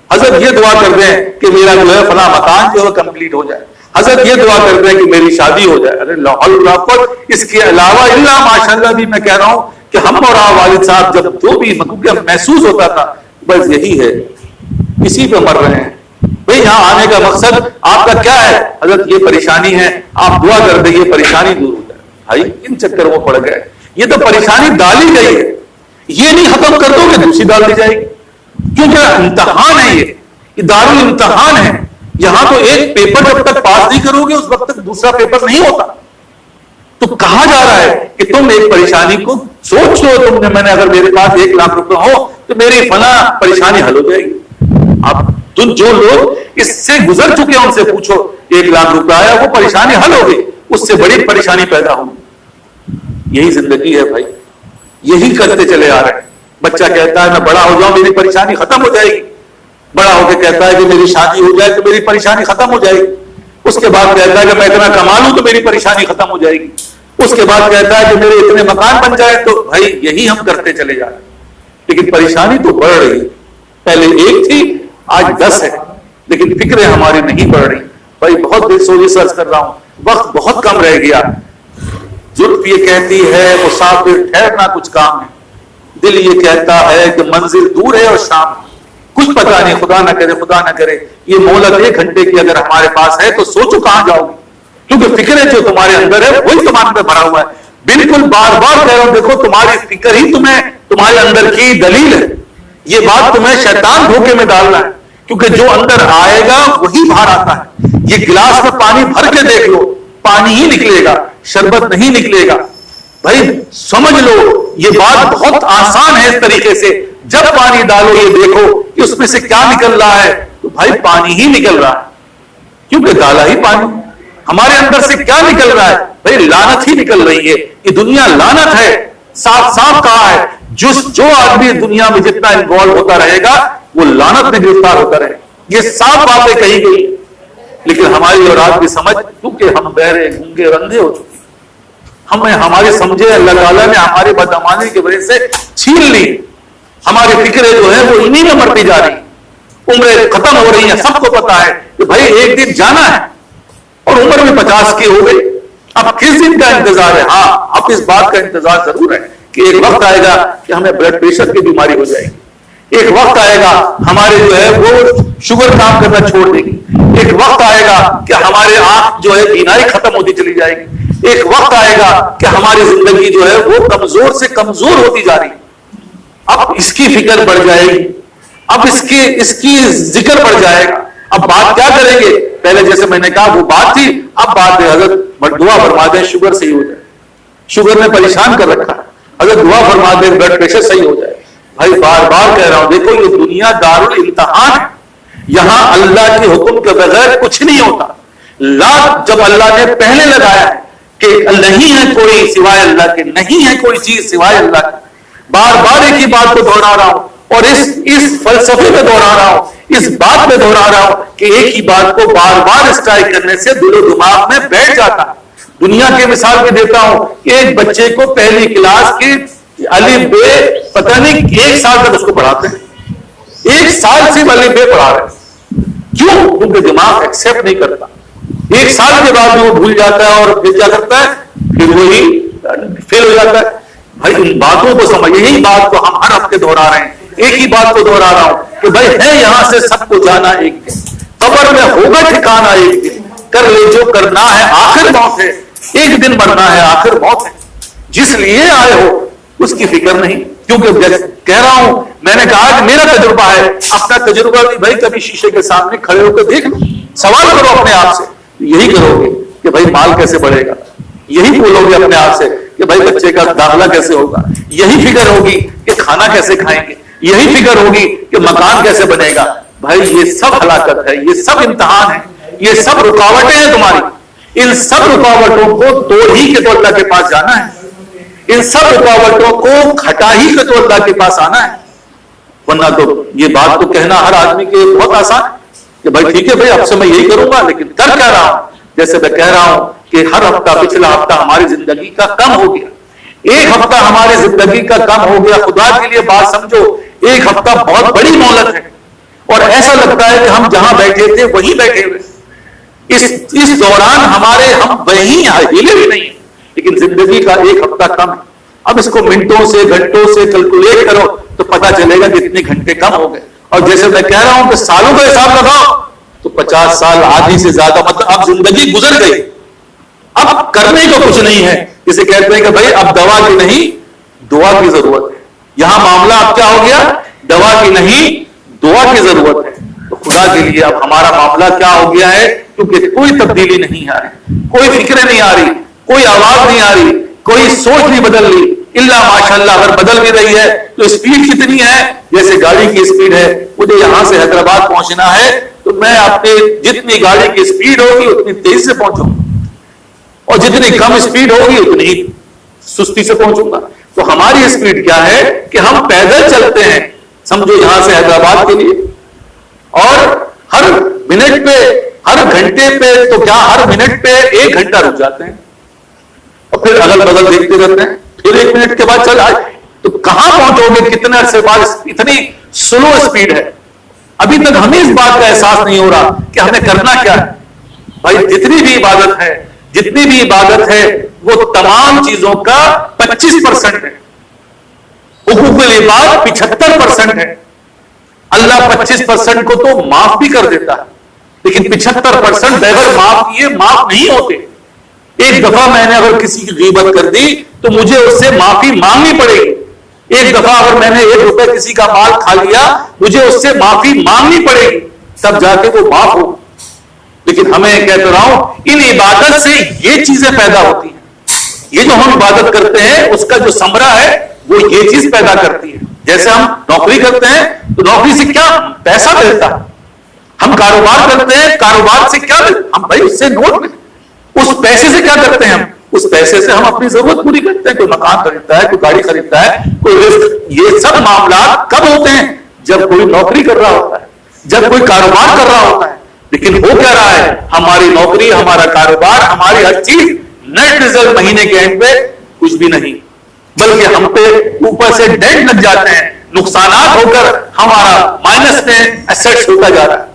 حضرت یہ دعا کر دیں کہ میرا جو ہے فلاں مکان جو ہے کمپلیٹ ہو جائے. حضرت یہ دعا کر دیں کہ میری شادی ہو جائے. ارے لاہور. اس کے علاوہ اللہ ماشاءاللہ بھی میں کہہ رہا ہوں کہ ہم اور آپ والد صاحب جب جو بھی محسوس ہوتا تھا بس یہی ہے، اسی پہ مر رہے ہیں. بھئی یہاں آنے کا مقصد آپ کا کیا ہے؟ حضرت یہ پریشانی ہے، آپ دعا کر دیں یہ پریشانی دور ہو جائے. بھائی ان چکروں میں پڑ گئے. یہ تو پریشانی ڈالی گئی ہے، یہ نہیں ختم کر دو کہ دوسری ڈال دی جائے گی. کیونکہ امتحان ہے، یہ دارالامتحان ہے. یہاں تو ایک پیپر جب تک پاس نہیں کرو گے اس وقت تک دوسرا پیپر نہیں ہوتا. تو کہا جا رہا ہے کہ تم ایک پریشانی کو سوچ لو. تم نے میں نے اگر میرے پاس 1 لاکھ روپے ہو تو میری فلاں پریشانی حل ہو جائے گی. اب جو لوگ اس سے گزر چکے ہیں ان سے پوچھو 1 لاکھ روپے آیا وہ پریشانی حل ہو گئی، اس سے بڑی پریشانی پیدا ہوگی. یہی زندگی ہے بھائی، یہی کرتے چلے آ رہے ہیں. بچہ کہتا ہے میں بڑا ہو جاؤں میری پریشانی ختم ہو جائے گی. بڑا ہو کے کہتا ہے کہ میری شادی ہو جائے تو میری پریشانی ختم ہو جائے گی. اس کے بعد کہتا ہے کہ میں اتنا کما لوں تو میری پریشانی ختم ہو جائے گی. اس کے بعد کہتا ہے کہ میرے اتنے مکان بن جائے. تو بھائی یہی ہم کرتے چلے جا رہے ہیں. لیکن پریشانی تو بڑھ رہی ہے. پہلے 1 تھی آج 10 ہے، لیکن فکریں ہماری نہیں بڑھ رہی. بھائی بہت دل سوچی سرچ کر رہا ہوں، وقت بہت کم رہ گیا. زلف یہ کہتی ہے مسافر ٹھہرنا کچھ کام ہے. دل یہ کہتا ہے کہ منزل دور ہے اور شام کچھ پتا نہیں. خدا نہ کرے خدا نہ کرے یہ مہلت 1 گھنٹے کی اگر ہمارے پاس ہے تو سوچو کہاں جاؤ گے. کیونکہ فکریں جو تمہارے اندر ہے وہی تمہارے اندر بھرا ہوا ہے. بالکل بار بار کہہ رہا ہوں دیکھو تمہاری فکر ہی تمہارے اندر کی دلیل ہے. یہ بات تمہیں شیطان دھوکے میں ڈالنا ہے. کیونکہ جو اندر آئے گا وہی باہر آتا ہے. یہ گلاس میں پانی بھر کے دیکھ لو پانی ہی نکلے گا، شربت نہیں نکلے گا. بھائی سمجھ لو یہ بات بہت آسان ہے. اس طریقے سے جب پانی ڈالو یہ دیکھو کہ اس میں سے کیا نکل رہا ہے. تو بھائی پانی ہی نکل رہا ہے کیونکہ ڈالا ہی پانی. ہمارے اندر سے کیا نکل رہا ہے؟ بھائی لعنت ہی نکل رہی ہے. یہ دنیا لعنت ہے. صاف صاف کہا ہے جو آدمی دنیا میں جتنا انوالو ہوتا رہے گا وہ لعنت میں گرفتار ہوتا رہے. یہ صاف باتیں کہی گئی. لیکن ہماری اور آپ کی سمجھ کیونکہ ہم بہرے گونگے رندے ہو چکے ہمیں ہمارے سمجھے اللہ تعالیٰ نے ہمارے بدعمالی کی وجہ سے چھین لی. ہماری فکریں جو ہے وہ انہی میں مرتی جا رہی ہیں. عمریں ختم ہو رہی ہیں. سب کو پتا ہے کہ بھائی ایک دن جانا ہے اور عمر میں 50 کی ہو گئی. اب کس دن کا انتظار ہے؟ ہاں اب اس بات کا انتظار ضرور ہے کہ ایک وقت آئے گا کہ ہمیں بلڈ پریشر کی بیماری ہو جائے گی. ایک وقت آئے گا ہمارے جو ہے وہ شوگر کام کرنا چھوڑ دے گی. ایک وقت آئے گا کہ ہمارے آنکھ جو ہے بینائی ختم ہوتی چلی جائے گی. ایک وقت آئے گا کہ ہماری زندگی جو ہے وہ کمزور سے کمزور ہوتی جا رہی ہے. اب اس کی فکر بڑھ جائے گی, اب اس کی ذکر بڑھ جائے گا. اب بات کیا کریں گے؟ پہلے جیسے میں نے کہا وہ بات تھی, اب بات ہے حضرت دعا فرما دیں شوگر صحیح ہو جائے. شوگر نے پریشان کر رکھا, اگر دعا فرما دیں بلڈ پریشر صحیح ہو جائے. بھائی بار بار کہہ رہا ہوں, دیکھو یہ دنیا دارالامتحان ہے, یہاں اللہ کے حکم کے بغیر کچھ نہیں ہوتا. جب اللہ نے پہلے لگایا ہے کہ نہیں ہے کوئی سوائے اللہ کے, نہیں ہے کوئی چیز سوائے اللہ کے, بار بار ایک ہی بات کو دہرا رہا ہوں اور اس فلسفے میں دہرا رہا ہوں, اس بات میں دہرا رہا ہوں کہ ایک ہی بات کو بار بار اسٹرائک کرنے سے دل و دماغ میں بیٹھ جاتا ہے. دنیا کی مثال میں دیتا ہوں کہ ایک بچے کو پہلی کلاس کی الف بے پتہ نہیں 1 سال تک اس کو پڑھاتے ہیں, 1 سال سے الف بے پڑھا رہے ہیں. کیوں؟ کیونکہ دماغ ایکسپٹ نہیں کرتا. 1 سال کے بعد وہ بھول جاتا ہے اور پھر کیا کرتا ہے, پھر وہی فیل ہو جاتا ہے. بھائی ان باتوں کو سمجھ, یہی بات کو ہم ہر ہفتے دہرا رہے ہیں, ایک ہی بات کو دہرا رہا ہوں کہ بھائی ہے یہاں سے سب کو جانا ایک دن, قبر میں ہوگا ٹھکانا ایک دن, کر لے جو کرنا ہے آخر موت ہے, ایک دن مرنا ہے آخر موت ہے. جس لیے آئے ہو اس کی فکر نہیں. کیونکہ کہہ رہا ہوں, میں نے کہا کہ میرا تجربہ ہے, اپنا تجربہ بھی بھائی کبھی شیشے کے سامنے کھڑے ہو کر دیکھ لو, سوال کرو اپنے آپ سے, یہی کرو گے کہ بھائی مال کیسے بڑھے گا, یہی بولو گے اپنے آپ سے کہ بھائی بچے کا داخلہ کیسے ہوگا, یہی فکر ہوگی کہ کھانا کیسے کھائیں گے, یہی فکر ہوگی کہ مکان کیسے بنے گا. بھائی یہ سب ہلاکت ہے, یہ سب امتحان ہے, یہ سب رکاوٹیں ہیں تمہاری. ان سب رکاوٹوں کو توڑ ہی کے تو اللہ کے پاس جانا ہے, ان سب رکاوٹوں کو ہٹا ہی کے تو اللہ کے پاس آنا ہے. ورنہ تو یہ بات تو کہنا ہر آدمی کے بہت آسان ہے کہ بھائی ٹھیک ہے بھائی اب سے میں یہی کروں گا, لیکن کر کیا رہا ہوں, جیسے میں کہہ رہا ہوں کہ ہر ہفتہ پچھلا ہفتہ ہماری زندگی کا کم ہو گیا, ایک ہفتہ ہماری زندگی کا کم ہو گیا. خدا کے لیے بات سمجھو, ایک ہفتہ بہت بڑی مہلت ہے, اور ایسا لگتا ہے کہ ہم جہاں بیٹھے تھے وہیں بیٹھے ہوئے. اس دوران ہم وہیں ہلے بھی نہیں, لیکن زندگی کا ایک ہفتہ کم ہے. اب اس کو منٹوں سے گھنٹوں سے کیلکولیٹ کرو تو پتا چلے گا کتنے گھنٹے کم ہو گئے. اور جیسے میں کہہ رہا ہوں کہ سالوں کا حساب لگاؤ تو 50 سال آدھی سے زیادہ, مطلب اب زندگی گزر گئی, اب کرنے کو کچھ نہیں ہے. جسے کہتے ہیں کہ بھائی اب دوا کی نہیں دعا کی ضرورت ہے. یہاں معاملہ اب کیا ہو گیا, دوا کی نہیں دعا کی ضرورت ہے. تو خدا کے لیے اب ہمارا معاملہ کیا ہو گیا ہے, کیونکہ کوئی تبدیلی نہیں آ رہی, کوئی فکریں نہیں آ رہی, کوئی آواز نہیں آ رہی, کوئی سوچ نہیں بدل رہی. اللہ ماشاءاللہ اگر بدل بھی رہی ہے تو اسپیڈ کتنی ہے, جیسے گاڑی کی اسپیڈ ہے, مجھے یہاں سے حیدرآباد پہنچنا ہے تو میں اپنے جتنی گاڑی کی اسپیڈ ہوگی اتنی تیز سے پہنچوں, اور جتنی کم اسپیڈ ہوگی اتنی سستی سے پہنچوں گا. تو ہماری اسپیڈ کیا ہے کہ ہم پیدل چلتے ہیں, سمجھو یہاں سے حیدرآباد کے لیے, اور ہر منٹ پہ ہر گھنٹے پہ تو کیا ہر منٹ پہ 1 گھنٹہ رک جاتے ہیں, اور پھر اگل بغل دیکھتے رہتے ہیں, پھر 1 منٹ کے بعد چل آئے تو کہاں پہنچو گے, کتنے عرصے بعد اتنی سلو اسپیڈ ہے. ابھی تک ہمیں اس بات کا احساس نہیں ہو رہا کہ ہمیں کرنا کیا ہے. بھائی جتنی بھی عبادت ہے وہ تمام چیزوں کا 25% ہے, حقوق العباد 75% ہے. اللہ 25% کو تو معاف بھی کر دیتا ہے, لیکن 75% بغیر معاف کیے معاف نہیں ہوتے. ایک دفعہ میں نے اگر کسی کی غیبت کر دی تو مجھے اس سے معافی مانگنی پڑے گی. ایک دفعہ اگر میں نے 1 روپے کسی کا مال کھا لیا مجھے اس سے معافی مانگنی پڑے گی, تب جا کے وہ معاف ہو. لیکن ہمیں کہتا رہا ہوں ان عبادت سے یہ چیزیں پیدا ہوتی ہیں, یہ جو ہم عبادت کرتے ہیں اس کا جو ثمرہ ہے وہ یہ چیز پیدا کرتی ہے. جیسے ہم نوکری کرتے ہیں تو نوکری سے کیا پیسہ ملتا ہے, ہم کاروبار کرتے ہیں کاروبار سے کیا ملتا, ہم بھائی اس سے نوٹ ملتا, اس پیسے سے کیا کرتے ہیں, ہم اس پیسے سے ہم اپنی ضرورت پوری کرتے ہیں. کوئی مکان خریدتا ہے, کوئی گاڑی خریدتا ہے, کوئی رزق. یہ سب معاملات کب ہوتے ہیں, جب کوئی نوکری کر رہا ہوتا ہے, جب کوئی کاروبار کر رہا ہوتا ہے. لیکن ہو کیا رہا ہے, ہماری نوکری, ہمارا کاروبار, ہماری ہر چیز نیٹ ریزلٹ مہینے کے اینڈ پہ کچھ بھی نہیں, بلکہ ہم پہ اوپر سے ڈیٹ لگ جاتے ہیں, نقصانات ہو کر ہمارا مائنس میں ایسٹس ہوتا جا رہا ہے.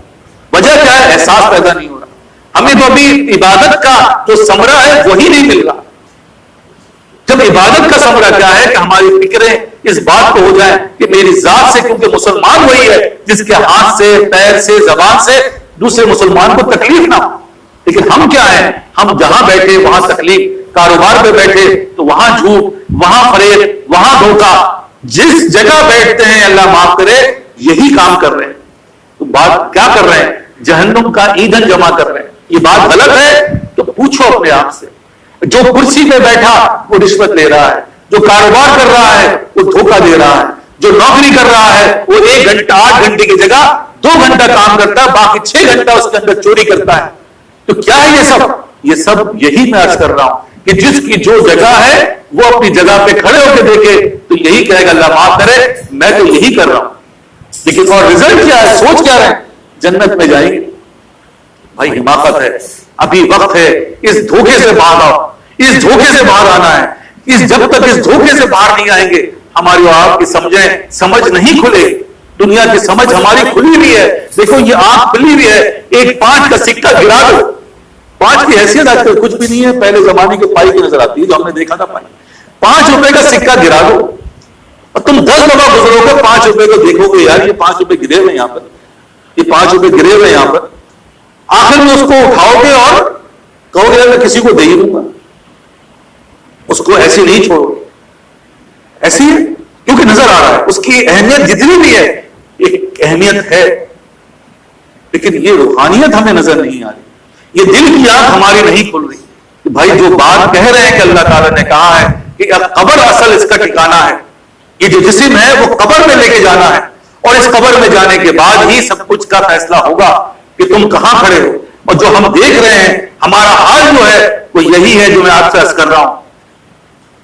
وجہ کیا ہے, احساس پیدا نہیں ہو رہا. ہمیں تو ابھی عبادت کا جو ثمرہ ہے وہی نہیں مل رہا. جب عبادت کا ثمرہ کیا ہے کہ ہماری فکریں اس بات کو ہو جائیں کہ میری ذات سے، کیونکہ مسلمان وہی ہے جس کے ہاتھ سے، پیر سے، زبان سے دوسرے مسلمان کو تکلیف نہ ہو. لیکن ہم کیا ہیں، ہم جہاں بیٹھے وہاں تکلیف، کاروبار پہ بیٹھے تو وہاں جھوٹ، وہاں فریب، وہاں دھوکہ، جس جگہ بیٹھتے ہیں اللہ معاف کرے یہی کام کر رہے ہیں. تو بات کیا کر رہے ہیں؟ جہنم کا ایندھن جمع کر رہے ہیں. یہ بات غلط ہے تو پوچھو اپنے آپ سے. جو کرسی پہ بیٹھا وہ رشوت لے رہا ہے، جو کاروبار کر رہا ہے وہ دھوکہ دے رہا ہے، جو نوکری کر رہا ہے وہ 1 گھنٹہ 8 گھنٹے کی جگہ 2 گھنٹہ کام کرتا ہے، باقی 6 گھنٹہ اس کے اندر چوری کرتا ہے. تو کیا ہے یہ سب یہی میں عرض کر رہا ہوں کہ جس کی جو جگہ ہے وہ اپنی جگہ پہ کھڑے ہو کے دیکھے تو یہی کہے گا اللہ معاف کرے میں تو یہی کر رہا ہوں. لیکن اور رزلٹ کیا ہے، سوچ کیا رہے، جنت میں جائیں گے. بھائی حماقت ہے، ابھی وقت ہے، اس دھوکے سے باہر آؤ، اس دھوکے سے باہر آنا ہے. جب تک اس دھوکے سے باہر نہیں آئیں گے ہماری اور آپ کی سمجھ نہیں کھلے. دنیا کی سمجھ ہماری کھلی ہوئی ہے. دیکھو یہ آنکھ کھلی ہوئی ہے، ایک 5 کا سکہ گرا دو. 5 کی حیثیت آج کل کچھ بھی نہیں ہے، پہلے زمانے کے پائی کی نظر آتی ہے جو ہم نے دیکھا تھا. 5 روپے کا سکہ گرا دو اور تم 10 دفعہ گزرو گے 5 روپے کو دیکھو گے یار یہ 5 روپے گرے ہوئے یہاں پر، یہ 5 روپے گرے ہوئے یہاں پر. آخر میں اس کو اٹھاؤ گے اور کہو گے میں کسی کو دے ہی دوں گا. اس کو ایسی نہیں چھوڑو، ایسی ہے کیونکہ نظر آ رہا ہے اس کی اہمیت جتنی بھی ہے ایک اہمیت ہے، لیکن یہ روحانیت ہمیں نظر نہیں آ رہی، یہ دل کی آنکھ ہماری نہیں کھل رہی. بھائی جو بات کہہ رہے ہیں کہ اللہ تعالیٰ نے کہا ہے کہ قبر اصل اس کا ٹھکانہ ہے، یہ جو جسم ہے وہ قبر میں لے کے جانا ہے اور اس قبر میں جانے کے بعد ہی سب کچھ کا فیصلہ ہوگا کہ تم کہاں کھڑے ہو. اور جو ہم دیکھ رہے ہیں ہمارا حال جو ہے وہ یہی ہے جو میں آپ سے عرض کر رہا ہوں،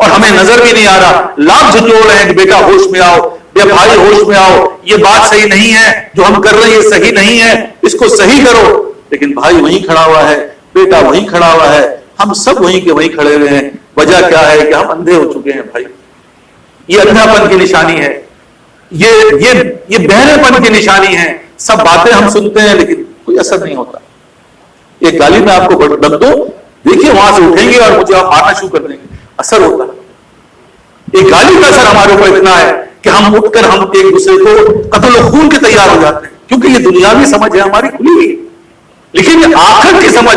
اور ہمیں نظر بھی نہیں آ رہا. لاکھ جھنجھوڑ رہے ہیں کہ بیٹا ہوش میں آؤ، بے بھائی ہوش میں آؤ، یہ بات صحیح نہیں ہے، جو ہم کر رہے ہیں یہ صحیح نہیں ہے، اس کو صحیح کرو. لیکن بھائی وہیں کھڑا ہوا ہے، بیٹا وہیں کھڑا ہوا ہے، ہم سب وہیں کے وہیں کھڑے ہوئے ہیں. وجہ کیا ہے کہ ہم اندھے ہو چکے ہیں. بھائی یہ اندھا پن کی نشانی ہے، یہ بہرے پن کی نشانی ہے. سب باتیں ہم سنتے ہیں لیکن کوئی اثر نہیں ہوتا. ایک گالی میں آپ کو بک دو، دیکھیے وہاں سے اٹھیں گے اور مجھے آپ مارنا شروع کر دیں گے، اثر ہوتا ہے. ایک گالی کا اثر ہمارے اوپر اتنا ہے کہ ہم اٹھ کر ہم ایک دوسرے کو قتل و خون کے تیار ہو جاتے ہیں، کیونکہ یہ دنیاوی سمجھ ہے ہماری کھلی ہوئی، لیکن یہ آخر کی سمجھ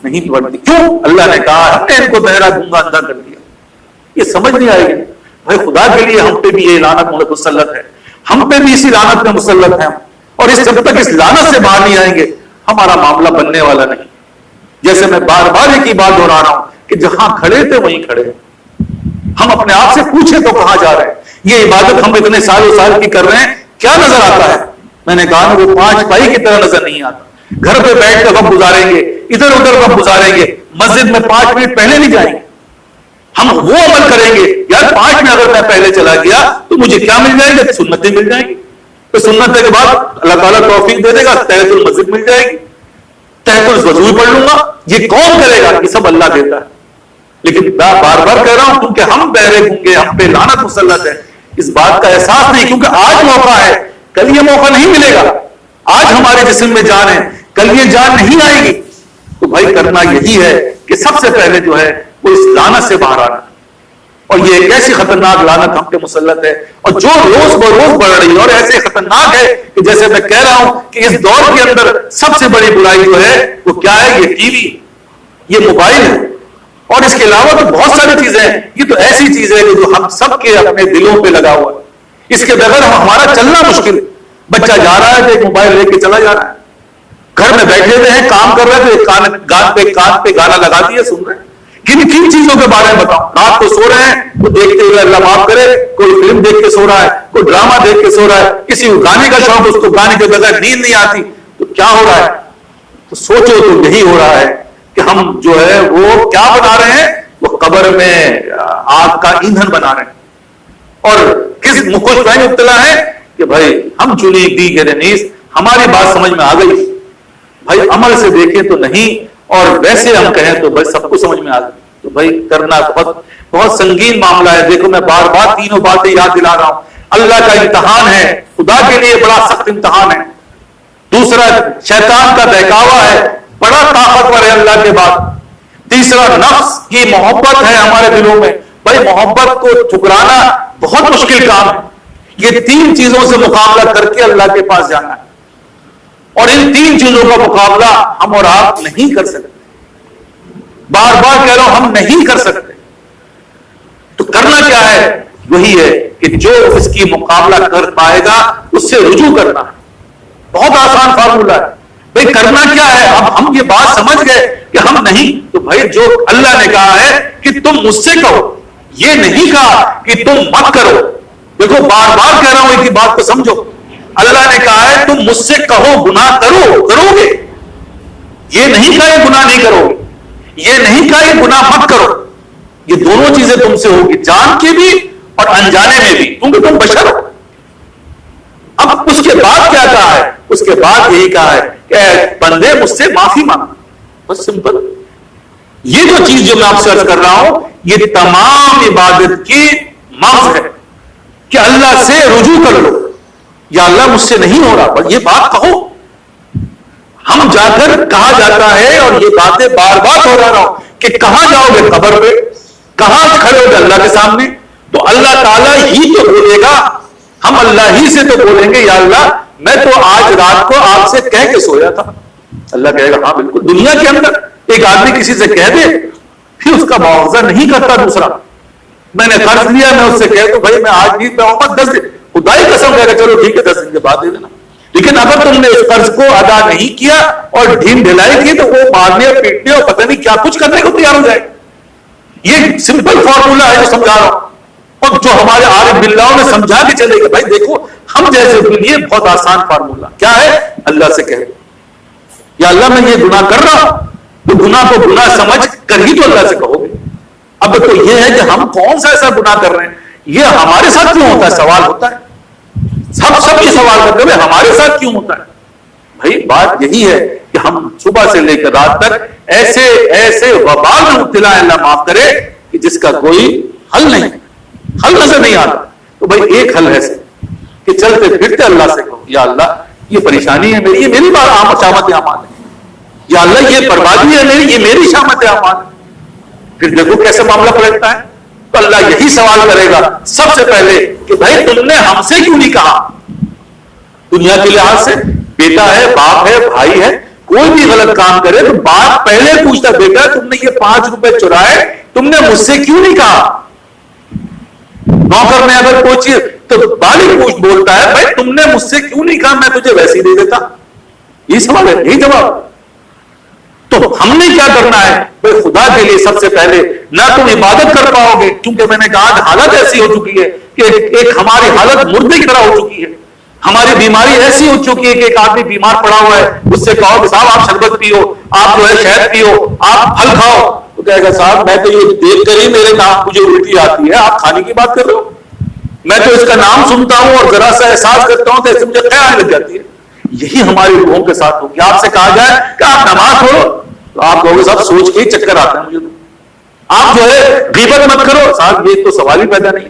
نہیں بڑھتی. کیوں؟ اللہ نے کہا ہم نے ان کو بہرا گونگا اندھا کر دیا، یہ سمجھ نہیں آئے گی. بھائی خدا کے لیے ہم پہ بھی یہ لعنت مسلط ہے، ہم پہ بھی اسی لعنت میں مسلط ہے، اور جب تک اس لعنت سے باہر نہیں آئیں گے ہمارا معاملہ بننے والا نہیں. جیسے میں بار بار ایک ہی بات دہرا رہا ہوں کہ جہاں کھڑے تھے وہیں کھڑے. ہم اپنے آپ سے پوچھیں تو کہاں جا رہے ہیں؟ یہ عبادت ہم اتنے سالوں سال کی کر رہے ہیں، کیا نظر آتا ہے؟ میں نے کہا وہ 5 پائی کی طرح نظر نہیں آتا. گھر پہ بیٹھ کر وقت گزاریں گے، ادھر ادھر وقت گزاریں گے، مسجد میں 5 منٹ پہلے نہیں جائیں گے. ہم وہ عمل کریں گے یار 5 منٹ اگر میں پہلے چلا گیا تو مجھے کیا مل جائے گا؟ سنتیں مل جائیں گی. تو سنت کے بعد اللہ تعالیٰ توفیق دے دے گا، تحیۃ المسجد مل جائے گی، تحیۃ الوضو پڑھ لوں گا. یہ کون کرے گا؟ یہ سب اللہ دیتا ہے. لیکن میں بار بار کہہ رہا ہوں کیونکہ ہم بہرے گونگے، ہم پہ لعنت مسلط ہے. اس بات کا احساس نہیں، کیونکہ آج موقع ہے، کل یہ موقع نہیں ملے گا. آج ہمارے جسم میں جان ہے، کل یہ جان نہیں آئے گی. تو بھائی کرنا یہی ہے کہ سب سے پہلے جو ہے وہ اس لعنت سے باہر آنا. اور یہ ایک ایسی خطرناک لعنت ہم پہ مسلط ہے اور جو روز بروز بڑھ رہی ہے، اور ایسے خطرناک ہے کہ جیسے میں کہہ رہا ہوں کہ اس دور کے اندر سب سے بڑی برائی جو ہے وہ کیا ہے؟ یہ ٹی وی، یہ موبائل ہے. اور اس کے علاوہ تو بہت ساری چیزیں ہیں. یہ تو ایسی چیز ہے جو ہم سب کے اپنے دلوں پہ لگا ہوا ہے. اس کے بغیر ہمارا چلنا مشکل. بچہ جا رہا ہے تو ایک موبائل لے کے چلا جا رہا ہے، گھر میں بیٹھے ہوئے ہیں کام کر رہے ہیں تو کان پہ گانا لگا دیے سن رہے ہیں. کن چیزوں کے بارے میں بتاؤں؟ رات کو سو رہے ہیں تو دیکھتے ہوئے اللہ معاف کرے کوئی فلم دیکھ کے سو رہا ہے، کوئی ڈرامہ دیکھ کے سو رہا ہے، کسی کو گانے کا شوق، اس کو گانے کے بغیر نیند نہیں آتی. تو کیا ہو رہا ہے؟ تو سوچو تو یہی ہو رہا ہے کہ ہم جو ہے وہ کیا بنا رہے ہیں؟ وہ قبر میں آگ کا ایندھن بنا رہے ہیں. اور کس مخوش میں مبتلا ہے کہ بھائی ہم چنی دی گرے نیز، ہماری بات سمجھ میں آ گئی. بھائی عمل سے دیکھیں تو نہیں، اور ویسے ہم کہیں تو بھائی سب کو سمجھ میں آ گئی. تو بھائی کرنا بہت سنگین معاملہ ہے. دیکھو میں بار بار تینوں باتیں یاد دلا رہا ہوں. اللہ کا امتحان ہے، خدا کے لیے بڑا سخت امتحان ہے. دوسرا شیطان کا بہکاوا ہے، بڑا طاقتور ہے اللہ کے بعد. تیسرا نفس کی محبت ہے ہمارے دلوں میں، بھائی محبت کو ٹھکرانا بہت مشکل کام ہے. یہ 3 چیزوں سے مقابلہ کر کے اللہ کے پاس جانا ہے, اور ان 3 چیزوں کا مقابلہ ہم اور آپ نہیں کر سکتے. بار بار کہہ رہا ہوں, ہم نہیں کر سکتے. تو کرنا کیا ہے؟ وہی ہے کہ جو اس کی مقابلہ کر پائے گا اس سے رجوع کرنا ہے. بہت آسان فارمولہ ہے. بھائی کرنا کیا ہے؟ اب ہم یہ بات سمجھ گئے کہ ہم نہیں, تو بھائی جو اللہ نے کہا ہے کہ تم مجھ سے کہو, یہ نہیں کہا کہ تم مت کرو. دیکھو بار بار کہہ رہا ہوں, ایک ہی بات کو سمجھو. اللہ نے کہا ہے تم مجھ سے کہو گناہ کرو گے. یہ نہیں کہا گناہ نہیں کرو گے, یہ نہیں کہا کہ گناہ مت کرو. یہ دونوں چیزیں تم سے ہوگی, جان کے بھی اور انجانے میں بھی, کیونکہ تم بشر ہو. اب اس کے بعد کیا کہا ہے؟ اس کے بعد یہی کہا ہے کہ بندے مجھ سے معافی مانگ. بس سمپل. یہ جو چیز جو میں آپ سے عرض کر رہا ہوں, یہ تمام عبادت کی مغز ہے کہ اللہ سے رجوع کر لو. یا اللہ مجھ سے نہیں ہو رہا, پر یہ بات کہو. ہم جا کر کہا جاتا ہے, اور یہ باتیں بار بار ہو رہا ہوں کہ کہاں جاؤ گے؟ قبر پہ. کہاں کھڑے ہو گے؟ اللہ کے سامنے. تو اللہ تعالیٰ ہی تو بولے گا, ہم اللہ ہی سے تو بولیں گے یا اللہ میں تو آج رات کو آپ سے کہہ کے سویا تھا. اللہ کہے گا ہاں بالکل. دنیا کے اندر ایک آدمی کسی سے کہہ دے, پھر اس کا معاوضہ نہیں کرتا دوسرا. میں نے قرض لیا, میں اس سے کہہ دوں بھائی میں آج نہیں پہ آؤں گا 10 دن, خدا ہی قسم کہے گا چلو ٹھیک ہے 10 دن کے بعد دے دینا. لیکن اگر تم نے اس قرض کو ادا نہیں کیا اور ڈھیل ڈھلائی کی, تو وہ مارنے اور پیٹنے اور پتہ نہیں کیا کچھ کرنے کو تیار ہو جائے. یہ سمپل فارمولہ ہے جو سمجھا رہا ہوں, اور جو ہمارے عارف باللہ نے سمجھا کے چلے گا. بھائی دیکھو ہم جیسے کے لیے بہت آسان فارمولہ کیا ہے؟ اللہ سے کہے یا اللہ میں یہ گناہ کر رہا ہوں, تو گناہ کو گناہ سمجھ کر ہی تو اللہ سے کہو گے. اب تو یہ ہے کہ ہم کون سا ایسا گناہ کر رہے ہیں, یہ ہمارے ساتھ کیوں ہوتا ہے؟ سوال ہوتا ہے. سب یہ سوال کرتے ہیں ہمارے ساتھ کیوں ہوتا ہے. بھائی بات یہی ہے کہ ہم صبح سے لے کر رات تک ایسے وبال میں مبتلا ہیں, اللہ معاف کرے, کہ جس کا کوئی حل نہیں, حل نظر نہیں آتا. تو بھائی ایک حل ہے کہ چلتے پھرتے اللہ سے کہو یا اللہ یہ پریشانی ہے میری, یہ میری بات شامت امان ہے. یا اللہ یہ بربادی ہے میری, یہ میری شامت امان ہے. پھر دیکھو کیسے معاملہ پلٹتا ہے. تو اللہ یہی سوال کرے گا سب سے پہلے کہ بھائی تم نے ہم سے کیوں نہیں کہا. دنیا کے لحاظ سے بیٹا ہے, باپ ہے, بھائی ہے, کوئی بھی غلط کام کرے تو باپ پہلے پوچھتا بیٹا تم نے یہ 5 روپے چرائے, تم نے مجھ سے کیوں نہیں کہا. نوکر نے اگر کوئی چیز تو بالغ پوچھ بولتا ہے بھائی تم نے مجھ سے کیوں نہیں کہا, میں تجھے ویسے ہی دے دیتا. یہ سوال ہے, یہی جواب. تو ہم نے کیا کرنا ہے؟ بھائی خدا کے لیے سب سے پہلے نہ تم عبادت کر پاؤ گے, کیونکہ میں نے کہا حالت ایسی ہو چکی ہے کہ ایک ہماری حالت مردے کی طرح ہو چکی ہے. ہماری بیماری ایسی ہو چکی ہے کہ ایک آدمی بیمار پڑا ہوا ہے, اس سے کہو کہ صاحب آپ شربت پیو, آپ جو ہے شہد پیو, آپ پھل کھاؤ, تو کہے گا صاحب میں تو یہ دیکھ کر ہی میرے نام مجھے الٹی آتی ہے, آپ کھانے کی بات کر رہے ہو. میں تو اس کا نام سنتا ہوں اور ذرا سا احساس کرتا ہوں تو ایسے مجھے خیال آنے لگ جاتی ہے. یہی ہماری روحوں کے ساتھ ہو. آپ سے کہا جائے کہ آپ نماز پڑھو تو آپ کہو گے صاحب سوچ کے ہی چکر آتا ہے مجھے. آپ جو ہے غیبت مت کرو, صاحب یہ تو سوال ہی پیدا نہیں.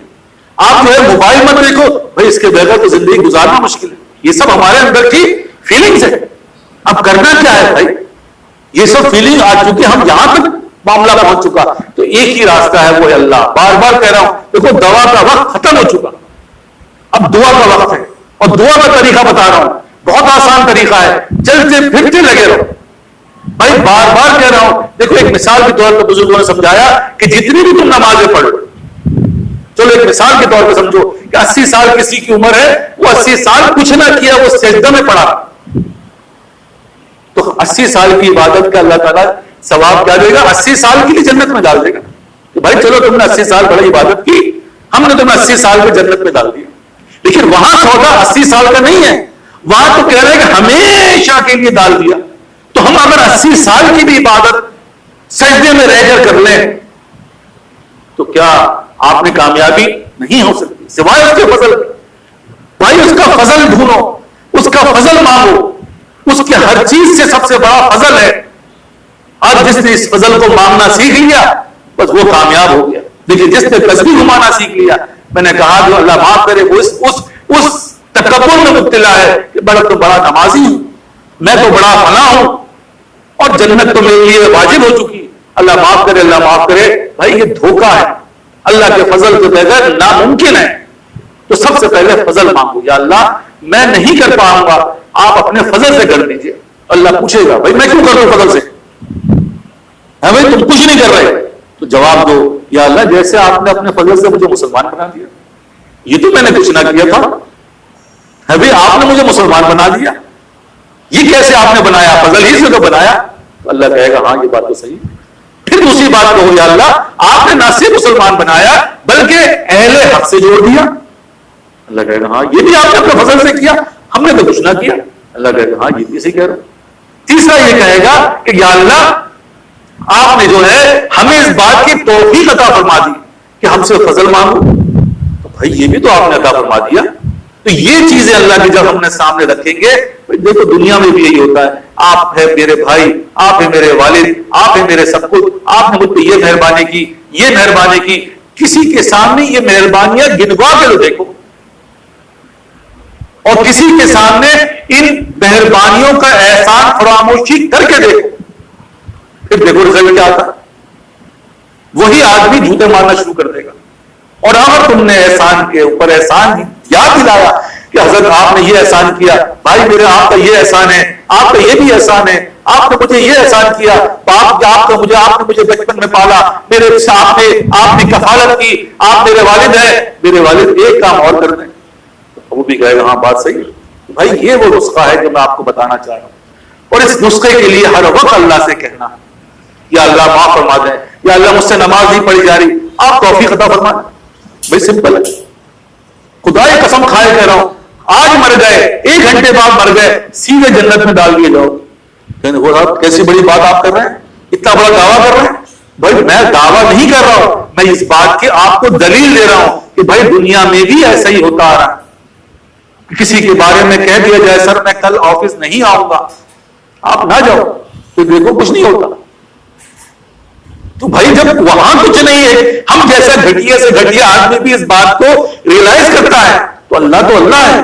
آپ جو ہے موبائل مت دیکھو, بھائی اس کے بغیر تو زندگی گزارنا مشکل ہے. یہ سب ہمارے اندر کی فیلنگز ہے. اب کرنا کیا ہے بھائی؟ یہ سب فیلنگ آ چکی, ہم یہاں تک معاملہ پہنچ چکا, تو ایک ہی راستہ ہے وہ اللہ. بار بار کہہ رہا ہوں دیکھو دوا کا وقت ختم ہو چکا, اب دعا کا وقت ہے, اور دعا کا طریقہ بتا رہا ہوں, بہت آسان طریقہ ہے, چلتے پھرتے لگے رہو. بھائی بار بار کہہ رہا ہوں, دیکھو ایک مثال کے طور پر بزرگوں نے سمجھایا کہ جتنی بھی تم نمازیں پڑھو, چلو ایک مثال کے طور پہ سمجھو کہ 80 سال کسی کی عمر ہے, وہ 80 سال کچھ نہ کیا, وہ سجدہ میں پڑا, تو 80 سال کی عبادت کا اللہ تعالیٰ ثواب کیا دے گا؟ 80 سال کے لیے جنت میں ڈال دے گا. کہ بھائی چلو تم نے 80 سال بڑی عبادت کی, ہم نے تمہیں 80 سال میں جنت میں ڈال دیا. لیکن وہاں سودا 80 سال کا نہیں ہے, وہاں تو کہہ رہے ہیں کہ ہمیشہ کے لیے ڈال دیا. تو ہم اگر 80 سال کی بھی عبادت سجدے میں رہ کر کر لیں تو کیا آپ نے کامیابی نہیں ہو سکتی سوائے اس کے فضل. بھائی اس کا فضل ڈھونڈو, اس کا فضل مانگو, اس کے ہر چیز سے سب سے بڑا فضل ہے. اور جس نے اس فضل کو مانگنا سیکھ لیا بس وہ کامیاب ہو گیا. لیکن جس نے تسبیح گھمانا سیکھ لیا, میں نے کہا جو اللہ معاف کرے وہ اس تکبر میں مبتلا ہے کہ بڑا تو بڑا نمازی ہوں, میں تو بڑا فلاں ہوں, اور جنت تو میرے لیے واجب ہو چکی. اللہ معاف کرے, اللہ معاف کرے. بھائی یہ دھوکہ ہے. اللہ کے فضل کے بغیر ناممکن ہے. تو سب سے پہلے فضل مانگو, یا اللہ میں نہیں کر پاؤں گا, آپ اپنے فضل سے کر دیجئے. اللہ پوچھے گا بھائی میں کیوں کر دوں فضل سے, ہے بھائی تم کچھ نہیں کر رہے, تو جواب دو یا اللہ جیسے آپ نے اپنے فضل سے مجھے مسلمان بنا دیا, یہ تو میں نے کچھ نہ کیا تھا, ہے بھائی آپ نے مجھے مسلمان بنا دیا, یہ کیسے آپ نے بنایا, فضل ہی سے تو بنایا. تو اللہ کہے گا ہاں یہ بات تو صحیح. پھر دوسری بات کہو یا اللہ آپ نے نہ صرف مسلمان بنایا بلکہ اہل حق سے جوڑ دیا. اللہ کہے گا ہاں یہ بھی آپ نے اپنے فضل سے کیا, ہم نے تو کچھ نہ کیا. اللہ کہے گا ہاں یہ بھی صحیح کہہ رہا. تیسرا یہ کہے گا کہ یا اللہ آپ نے جو ہے ہمیں اس بات کی توفیق عطا فرما دی کہ ہم سے فضل مانگو. تو بھائی یہ بھی تو آپ نے عطا فرما دیا. تو یہ چیزیں اللہ کی جب ہم نے سامنے رکھیں گے, دیکھو دنیا میں بھی یہی ہوتا ہے, آپ ہے میرے بھائی, آپ ہے میرے والد, آپ ہے میرے سب کچھ, آپ نے مجھ پہ یہ مہربانی کی, یہ مہربانی کی. کسی کے سامنے یہ مہربانیاں گنوا کے تو دیکھو, اور کسی کے سامنے ان مہربانیوں کا احسان فراموشی کر کے دیکھو, پھر دیکھو رزلٹ کیا آتا ہے. وہی آدمی جھوٹے مارنا شروع کر دے گا. اور اگر تم نے احسان کے اوپر احسان یاد دلایا کہ حضرت آپ نے یہ احسان کیا, بھائی میرے آپ کا یہ احسان ہے, آپ کا یہ بھی احسان ہے, آپ نے مجھے یہ احسان کیا, آپ نے مجھے بچپن میں پالا, میرے ساتھ آپ نے کفالت کی, آپ میرے والد ہیں, میرے والد ایک کام اور کر دیں. وہ بھی کہے گا ہاں بات صحیح ہے. بھائی یہ وہ نسخہ ہے جو میں آپ کو بتانا چاہ رہا ہوں, اور اس نسخے کے لیے ہر وقت اللہ سے کہنا یا اللہ معاف فرما دیں, یا اللہ مجھ سے نماز نہیں پڑھی جا رہی, آپ توفیق عطا فرما دیں. بھائی سمپل ہے. خدا کی قسم کھائے کہہ رہا ہوں, آج مر گئے 1 گھنٹے بعد مر گئے, سیدھے جنت میں ڈال دیے جاؤ. کیسی بڑی بات آپ کر رہے ہیں, اتنا بڑا دعویٰ کر رہے ہیں. بھائی میں دعویٰ نہیں کر رہا ہوں, میں اس بات کی آپ کو دلیل دے رہا ہوں کہ بھائی دنیا میں بھی ایسا ہی ہوتا آ رہا ہے. کسی کے بارے میں کہہ دیا جائے سر میں کل آفس نہیں آؤں گا, آپ نہ جاؤ, تو دیکھو کچھ نہیں ہوتا. تو بھائی جب وہاں کچھ نہیں ہے, ہم جیسا گھٹیا سے گھٹیا آدمی بھی اس بات کو ریئلائز کرتا ہے, تو اللہ ہے,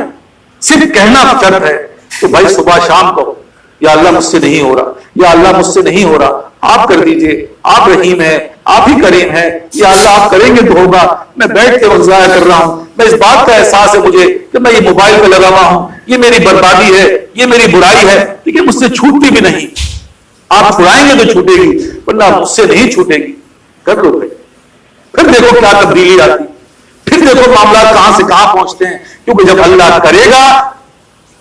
صرف کہنا شرط ہے. تو بھائی صبح شام کہو یا اللہ مجھ سے نہیں ہو رہا, یا اللہ مجھ سے نہیں ہو رہا, آپ کر دیجئے, آپ رحیم ہیں, آپ ہی کریم ہیں, یا اللہ آپ کریں گے تو ہوگا. میں بیٹھ کے وقت ضائع کر رہا ہوں, میں اس بات کا احساس ہے مجھے کہ میں یہ موبائل پہ لگا ہوا ہوں, یہ میری بربادی ہے, یہ میری برائی ہے, لیکن مجھ سے چھوٹتی بھی نہیں. آپ چھڑائیں گے تو چھوٹے گی, ورنہ مجھ سے نہیں چھوٹے گی. کر لو بھائی, پھر دیکھو کیا تبدیلی آتی, پھر دیکھو معاملات کہاں سے کہاں پہنچتے ہیں. کیونکہ جب اللہ کرے گا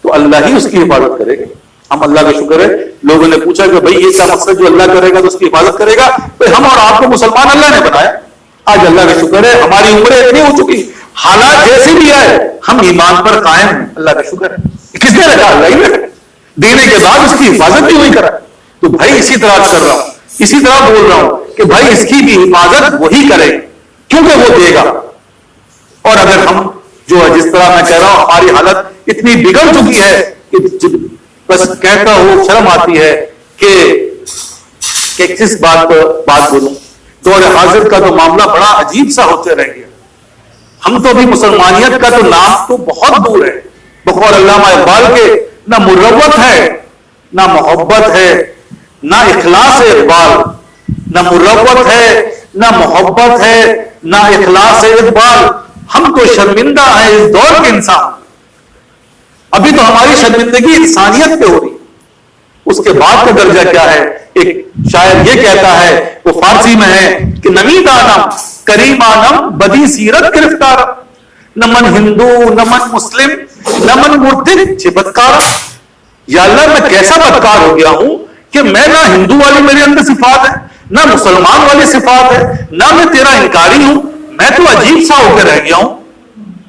تو اللہ ہی اس کی حفاظت کرے گا. ہم اللہ کا شکر ہے, لوگوں نے پوچھا کہ بھائی یہ کیا مقصد جو اللہ کرے گا تو اس کی حفاظت کرے گا. بھائی ہم اور آپ کو مسلمان اللہ نے بنایا, آج اللہ کا شکر ہے ہماری عمریں اتنی ہو چکی, حالات جیسے بھی آئے ہم ایمان پر قائم ہیں. اللہ کا شکر ہے. کس نے رکھا, اللہ ہی نے, دینے کے بعد اس کی حفاظت بھی وہی کرا. تو بھائی اسی طرح کر رہا ہوں, اسی طرح بول رہا ہوں کہ بھائی اس کی بھی حفاظت وہی کرے کیونکہ وہ دے گا. اور اگر ہم جو ہے جس طرح میں کہہ رہا ہوں ہماری حالت اتنی بگڑ چکی ہے کہ بس کہتا ہوں شرم آتی ہے کہ کس بات بولوں. دور حاضر کا تو معاملہ بڑا عجیب سا ہوتے رہ گیا. ہم تو بھی مسلمانیت کا تو نام تو بہت دور ہے. بقول علامہ اقبال کے نہ مروت ہے, نہ محبت ہے, نہ اخلاص اقبال. نہ مروت ہے, نہ محبت ہے, نہ اخلاص اقبال. ہم تو شرمندہ ہیں اس دور کے انسان. ابھی تو ہماری شرمندگی انسانیت پہ ہو رہی, اس کے بعد کا درجہ کیا ہے. ایک شاعر یہ کہتا ہے, وہ فارسی میں ہے کہ نمی دانم کریمانم بدی سیرت گرفتار, نمن ہندو نمن مسلم نمن مرتد چبتکار. یا اللہ میں کیسا بدکار ہو گیا ہوں کہ میں نہ ہندو والی میرے اندر صفات ہے, نہ مسلمان والی صفات ہے, نہ میں تیرا انکاری ہوں, میں تو عجیب سا ہو کے رہ گیا ہوں.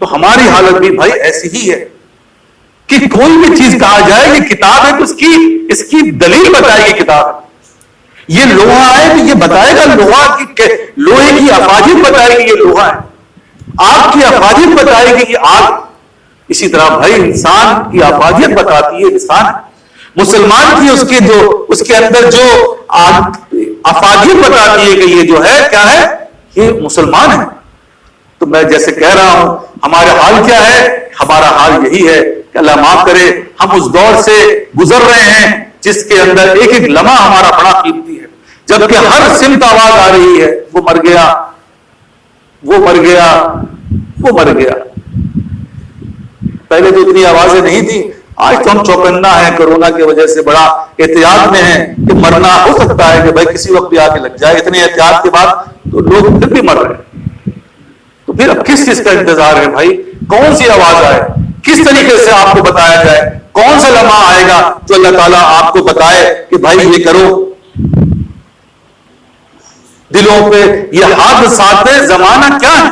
تو ہماری حالت بھی بھائی ایسی ہی ہے کہ کوئی بھی چیز کہا جائے یہ کتاب ہے تو اس کی دلیل بتائے گی کتاب. یہ لوہا ہے تو یہ بتائے گا لوہے کی افاجت بتائے گی یہ لوہا ہے, آگ کی افاجت بتائے گی یہ آگ. اسی طرح بھائی انسان کی افاجت بتاتی ہے انسان. مسلمان کی اس کے اندر جو افاجت بتاتی ہے کہ یہ جو ہے کیا ہے, یہ مسلمان ہے. تو میں جیسے کہہ رہا ہوں ہمارا حال کیا ہے, ہمارا حال یہی ہے کہ اللہ معاف کرے ہم اس دور سے گزر رہے ہیں جس کے اندر ایک ایک لمحہ ہمارا بڑا قیمتی ہے, جبکہ ہر سمت آواز آ رہی ہے وہ مر گیا, وہ مر گیا، وہ مر گیا. پہلے تو اتنی آوازیں نہیں تھی، آج تو ہم چوکنا ہیں کورونا کی وجہ سے، بڑا احتیاط میں ہیں کہ مرنا ہو سکتا ہے کہ بھائی کسی وقت بھی آ کے لگ جائے. اتنے احتیاط کے بعد تو لوگ پھر بھی مر رہے ہیں. تو پھر اب کس چیز کا انتظار ہے بھائی؟ کون سی آواز آئے، کس طریقے سے آپ کو بتایا جائے؟ کون سا لمحہ آئے گا جو اللہ تعالیٰ آپ کو بتائے کہ بھائی یہ کرو؟ دلوں پہ یہ حادثات زمانہ کیا ہے؟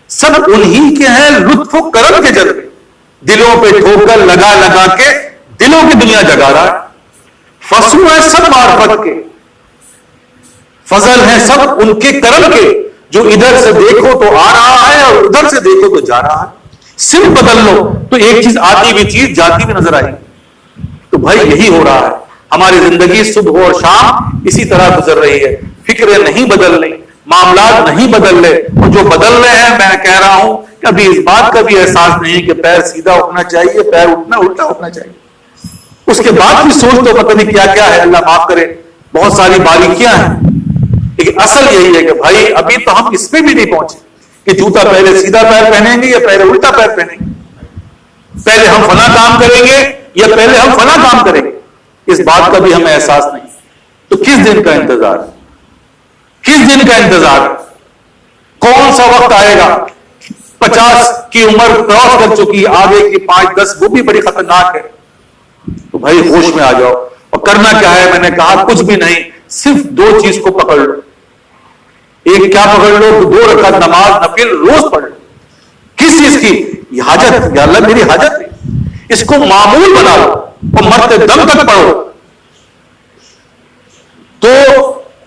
سب انہی کے ہیں لطف و کرم کے جذبے. دلوں پہ ٹھوکر لگا لگا کے دلوں کی دنیا جگا رہا ہے. فصل ہے سب معرفت کے، فضل ہیں سب ان کے کرم کے، جو ادھر سے دیکھو تو آ رہا ہے اور ادھر سے دیکھو تو جا رہا ہے. صرف بدل لو تو ایک چیز آتی ہوئی چیز جاتی بھی نظر آئی. تو بھائی یہی ہو رہا ہے. ہماری زندگی صبح اور شام اسی طرح گزر رہی ہے. فکریں نہیں بدل رہی، معاملات نہیں بدل رہے، اور جو بدل رہے ہیں میں کہہ رہا ہوں کہ ابھی اس بات کا بھی احساس نہیں کہ پیر سیدھا اٹھنا چاہیے، پیر اٹھنا الٹا اٹھنا چاہیے. اس کے بعد بھی سوچ تو پتہ نہیں کیا کیا ہے، اللہ معاف کرے، بہت ساری باریکیاں ہیں. لیکن اصل یہی ہے کہ بھائی ابھی تو ہم اس پہ بھی نہیں پہنچے کہ جوتا پہلے سیدھا پیر پہنیں گے یا پہلے الٹا پیر پہنیں گے، پہلے ہم فلاں کام کریں گے یا پہلے ہم فلاں کام کریں گے. اس بات کا بھی ہمیں احساس نہیں. تو کس دن کا انتظار؟ کس دن کا انتظار؟ کون سا وقت آئے گا؟ 50 کی عمر کراس کر چکی، آگے کی 5-10 وہ بھی بڑی خطرناک ہے. تو بھائی ہوش میں آ جاؤ. اور کرنا کیا ہے؟ میں نے کہا کچھ بھی نہیں، صرف 2 چیز کو پکڑ لو. ایک کیا پکڑ لو؟ 2 رکعت نماز نفل روز پڑھ لو. کس چیز کی؟ یہ حاجت. یا اللہ میری حاجت ہے، اس کو معمول بنا لو اور مرتے دم تک پڑھو. تو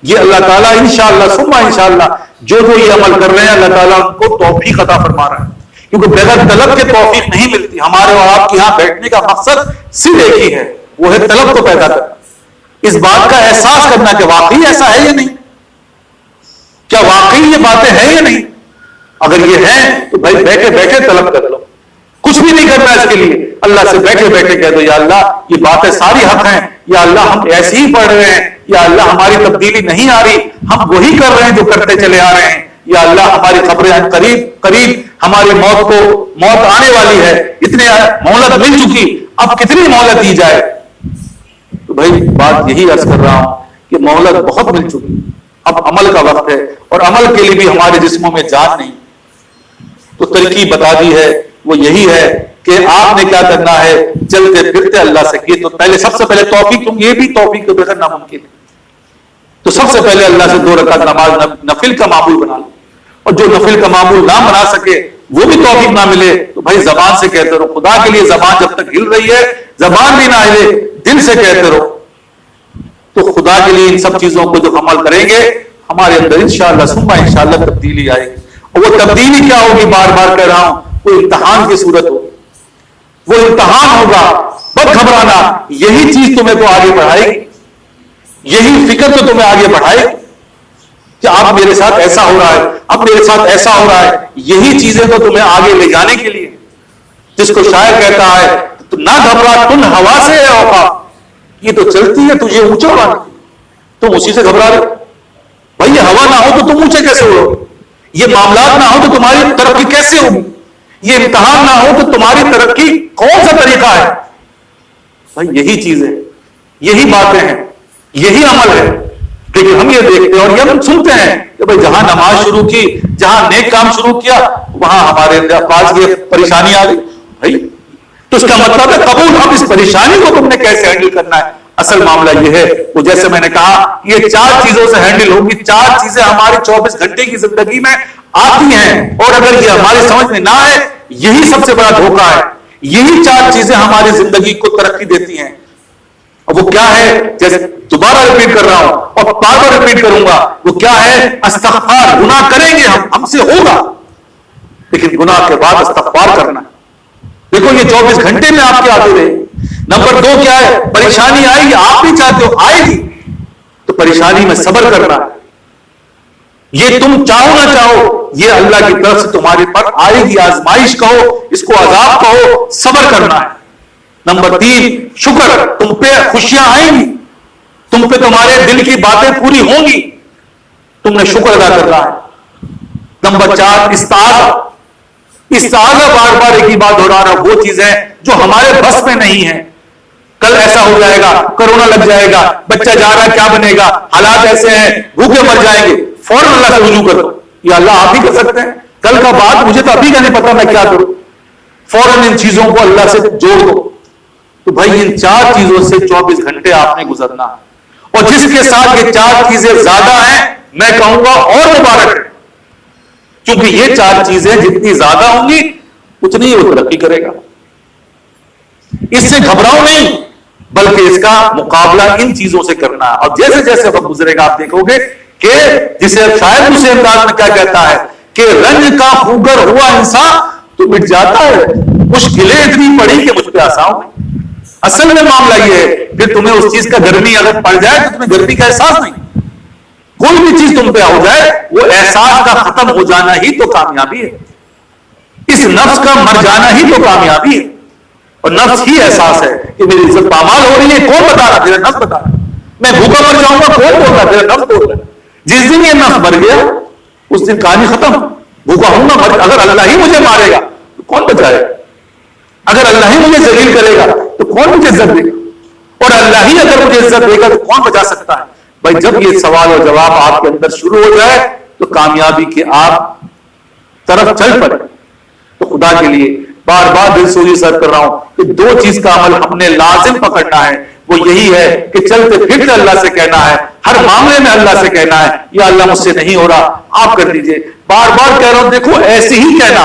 یہ اللہ تعالیٰ انشاءاللہ ثم انشاءاللہ جو یہ عمل کر رہے ہیں اللہ تعالیٰ ان کو توفیق عطا فرما رہا ہے. کیونکہ بغیر طلب کے توفیق نہیں ملتی. ہمارے اور آپ کے یہاں بیٹھنے کا مقصد صرف ایک ہی ہے، وہ ہے طلب کو پیدا کرنا. اس بات کا احساس کرنا کہ واقعی ایسا ہے یا نہیں، کیا واقعی یہ باتیں ہیں یا نہیں. اگر یہ ہیں تو بھائی بیٹھے بیٹھے طلب کر لو. کچھ بھی نہیں کرنا اس کے لیے، اللہ سے بیٹھے بیٹھے کہہ دو یا اللہ یہ باتیں ساری حق ہیں، یا اللہ ہم ایسے ہی پڑھ رہے ہیں، یا اللہ ہماری تبدیلی نہیں آ رہی، ہم وہی کر رہے ہیں جو کرتے چلے آ رہے ہیں، یا اللہ ہماری خبریں قریب ہماری موت آنے والی ہے، اتنے مہلت مل چکی، اب کتنی مہلت دی جائے. تو بھائی بات یہی عرض کر رہا ہوں کہ مہلت بہت مل چکی، اب عمل کا وقت ہے، اور عمل کے لیے بھی ہمارے جسموں میں جان نہیں. تو ترکیب بتا دی ہے، وہ یہی ہے کہ آپ نے کیا کرنا ہے، چلتے پھرتے اللہ سے کیے. تو پہلے سب سے پہلے توفیق، تم یہ بھی توفیق کے بغیر ناممکن ہے. تو سب سے پہلے اللہ سے 2 رکعت نماز نفل کا معمول بنا لو. اور جو نفل کا معمول نہ بنا سکے، وہ بھی توفیق نہ ملے، تو بھائی زبان سے کہتے رہو. خدا کے لیے زبان جب تک ہل رہی ہے، زبان بھی نہ ہلے، دل سے کہتے رہو. تو خدا کے لیے ان سب چیزوں کو جو عمل کریں گے، ہمارے اندر انشاءاللہ ثم انشاءاللہ تبدیلی آئے گی. اور وہ تبدیلی کیا ہوگی؟ بار بار کہہ رہا ہوں، وہ امتحان کی صورت ہوگی. وہ امتحان ہوگا. مت گھبرانا، یہی چیز تمہیں تو آگے بڑھائے گی، یہی فکر تو تمہیں آگے بڑھائے گی کہ اب میرے ساتھ ایسا ہو رہا ہے، اب میرے ساتھ ایسا ہو رہا ہے. یہی چیزیں تو تمہیں آگے لے جانے کے لیے، جس کو شاعر کہتا ہے نہ گھبرا تن ہوا سے ہے اوقا، یہ تو چلتی ہے تجھے اونچا اڑانے، تم اسی سے گھبرا رہے. بھائی یہ ہوا نہ ہو تو تم اونچے کیسے اڑو؟ یہ معاملات نہ ہو تو تمہاری ترقی کیسے ہوگی؟ یہ امتحان نہ ہو تو تمہاری ترقی کون سا طریقہ ہے؟ بھائی یہی چیز ہے، یہی باتیں ہیں، یہی عمل ہے. لیکن ہم یہ دیکھتے ہیں اور یہ ہم سنتے ہیں کہ بھائی جہاں نماز شروع کی، جہاں نیک کام شروع کیا، وہاں ہمارے پاس یہ پریشانی آ گئی. بھائی تو اس کا مطلب ہے قبول. اب اس پریشانی کو تم نے کیسے ہینڈل کرنا ہے؟ اصل معاملہ یہ ہے، وہ جیسے میں نے کہا یہ 4 چیزوں سے ہینڈل ہوگی. 4 چیزیں ہماری 24 گھنٹے کی زندگی میں آتی ہیں، اور اگر یہ ہماری سمجھ میں نہ آئے، یہی سب سے بڑا دھوکہ ہے. یہی 4 چیزیں ہماری زندگی کو ترقی دیتی ہیں. اور وہ کیا ہے؟ جیسے دوبارہ ریپیٹ کر رہا ہوں اور بار بار ریپیٹ کروں گا، وہ کیا ہے؟ استغفار. گناہ کریں گے ہم سے ہوگا، لیکن گناہ کے بعد استغفار کرنا. دیکھو یہ 24 گھنٹے میں آپ کے آتے رہے. نمبر 2 کیا ہے؟ پریشانی آئے گی، آپ بھی چاہتے ہو آئے گی، تو پریشانی میں صبر کرنا. یہ تم چاہو نہ چاہو، یہ اللہ کی طرف سے تمہارے پر آئے گی. آزمائش کہو اس کو، عذاب کہو، صبر کرنا ہے. نمبر 3 شکر. تم پہ خوشیاں آئیں گی، تم پہ تمہارے دل کی باتیں پوری ہوں گی، تم نے شکر ادا کرنا ہے. نمبر 4 استعاذہ بار بار ایک ہی بات دہرانا، وہ چیزیں جو ہمارے بس میں نہیں ہیں. کل ایسا ہو جائے گا، کرونا لگ جائے گا، بچہ جا رہا ہے کیا بنے گا، حالات ایسے ہیں، بھوکے مر جائیں گے، فوراً اللہ سے رجوع کرو، یا اللہ آپ ہی کر سکتے ہیں، کل کا بات مجھے تو ابھی کا نہیں پتا میں کیا کروں. فوراً ان چیزوں کو اللہ سے جوڑ دو. تو بھائی ان 4 چیزوں سے 24 گھنٹے آپ نے گزرنا ہے. اور جس کے ساتھ یہ 4 چیزیں زیادہ ہیں میں کہوں گا اور مبارک ہے، کیونکہ یہ 4 چیزیں جتنی زیادہ ہوں گی اتنی ہی وہ ترقی کرے گا. اس سے گھبراؤ نہیں، بلکہ اس کا مقابلہ ان چیزوں سے کرنا ہے. اور جیسے جیسے وقت گزرے گا آپ دیکھو گے کہ جسے شاید دوسرے انداز میں کیا کہتا ہے کہ رنج کا خوگر ہوا انسان تو مٹ جاتا ہے، مشکلیں اتنی پڑی کہ مجھ پہ آسان ہوئی. اصل میں معاملہ یہ ہے کہ تمہیں اس چیز کا گرمی اگر پڑ جائے تو تمہیں گرمی کا احساس نہیں. کوئی بھی چیز تم پہ ہو جائے وہ احساس کا ختم ہو جانا ہی تو کامیابی ہے. اس نفس کا مر جانا ہی تو کامیابی ہے. اور نفس ہی احساس ہے کہ میری عزت پامال ہو رہی ہے، کون بتا رہا؟ تیرا نفس بتا رہا. میں بھوکا مر جاؤں گا، کون بول رہا؟ تیرا نفس بول رہا. جس دن یہ نفس مر گیا اس دن کہانی ختم. بھوکا ہوں گا، اگر اللہ ہی مجھے مارے گا تو کون بچائے گا؟ اگر اللہ ہی مجھے ذلیل کرے گا تو کون مجھے عزت دے گا؟ اور اللہ ہی اگر مجھے عزت دے گا تو کون بچا سکتا ہے؟ بھائی جب یہ سوال اور جواب آپ کے اندر شروع ہو جائے تو کامیابی کے آپ طرف چل پڑے. تو خدا کے لیے بار بار دل سوزی سر کر رہا ہوں کہ 2 چیز کا عمل ہم نے لازم پکڑنا ہے. وہ یہی ہے کہ چلتے پھرتے اللہ سے کہنا ہے، ہر معاملے میں اللہ سے کہنا ہے یا اللہ مجھ سے نہیں ہو رہا آپ کر دیجئے. بار بار کہہ رہا ہوں دیکھو ایسے ہی کہنا،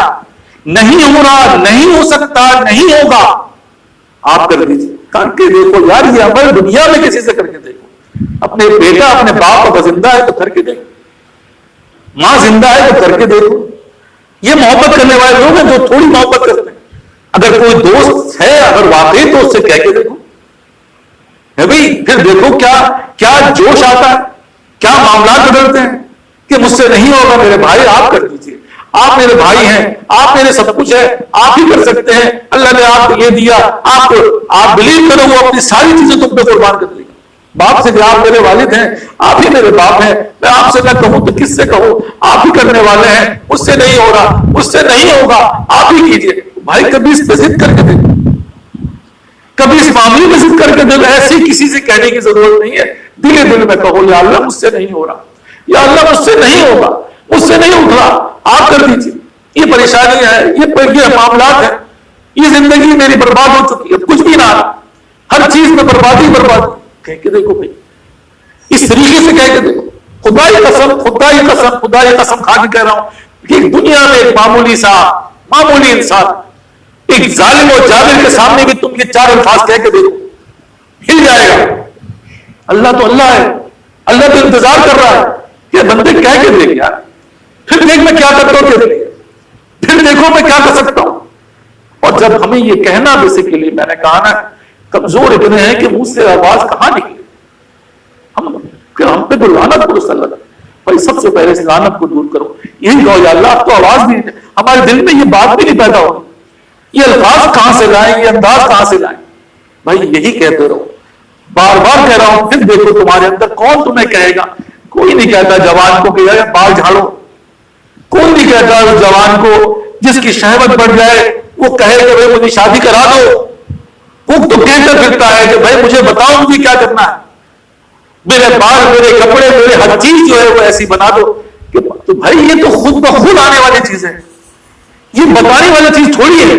نہیں ہو رہا، نہیں ہو سکتا، نہیں ہوگا، آپ کر دیجئے. کر کے دیکھو یار، یہ عمل دنیا میں کسی سے کر کے دیکھو. اپنے بیٹا اپنے باپ کا زندہ ہے تو کر کے دیکھو، ماں زندہ ہے تو کر کے دیکھو. یہ محبت کرنے والے لوگ ہیں جو تھوڑی محبت کرتے ہیں. اگر کوئی دوست ہے اگر واقعی تو اس سے کہہ کے دیکھو ہے بھائی، پھر دیکھو کیا جوش آتا ہے، کیا معاملات بدلتے ہیں کہ مجھ سے نہیں ہوگا میرے بھائی آپ کر دیجئے، آپ میرے بھائی ہیں، آپ میرے سب کچھ ہے، آپ ہی کر سکتے ہیں، اللہ نے آپ کو یہ دیا، آپ بلیو کرو وہ اپنی ساری چیزیں تم پہ قربان کر دے گا. باپ سے کہ آپ میرے والد ہیں، آپ ہی میرے باپ ہیں، میں آپ سے نہ کہوں تو کس سے کہوں، آپ ہی کرنے والے ہیں، مجھ سے نہیں ہو رہا، مجھ سے نہیں ہوگا، آپ ہی کیجئے. بھائی کبھی اس پہ ضد کر کے دیکھو، کبھی اس معاملے میں ضد کر کے دیکھو. ایسے کسی سے کہنے کی ضرورت نہیں ہے، دل میں کہو یا اللہ مجھ سے نہیں ہو رہا، یا اللہ مجھ سے نہیں ہوگا، مجھ سے نہیں اٹھ رہا، آپ کر دیجئے. یہ پریشانی ہے، یہ معاملات ہیں، یہ زندگی میری برباد ہو چکی ہے، کچھ بھی نہ رہا، ہر چیز میں بربادی بربادی. کہہ کے دیکھو بھائی، اس طریقے سے کہہ کے دیکھو. خدا کی قسم کھا کے کہہ رہا ہوں کہ دنیا میں ایک معمولی انسان، ایک ظالم اور جابر کے سامنے بھی تم یہ 4 الفاظ کہہ کے دیکھو، ہل جائے گا. اللہ تو اللہ ہے، اللہ تو انتظار کر رہا ہے کہ بندے کہہ کے دیکھ یار، پھر دیکھ میں کیا کرتا ہوں، پھر دیکھو میں کیا کر سکتا ہوں. اور جب ہمیں یہ کہنا بیسیکلی میں نے کہا نا کمزور اتنے ہیں کہ منہ سے آواز کہاں نکلے، ہم پہ تو لعنت کرو صلی اللہ. بھائی سب سے پہلے اس لعنت کو دور کرو، یہی کہو یا اللہ اب تو آواز بھی ہمارے دل میں یہ بات بھی نہیں پیدا ہوگی، یہ الفاظ کہاں سے لائیں، یہ انداز کہاں سے لائیں. بھائی یہی کہتے رہو، بار بار کہہ رہا ہوں. پھر دیکھو تمہارے اندر کون تمہیں کہے گا. کوئی نہیں کہتا جوان کو کہ یار بال جھاڑو، کوئی نہیں کہتا اس جوان کو جس کی شہوت بڑھ جائے وہ کہے کہ بھائی مجھے شادی کرا دو. وہ تو کہتا پھرتا ہے کہ بھائی مجھے بتاؤ مجھے کیا کرنا ہے، میرے بال میرے کپڑے میرے ہر چیز جو ہے وہ ایسی بنا دو. تو بھائی یہ تو خود بخود آنے والی چیز ہے، یہ بتانے والی چیز تھوڑی ہے.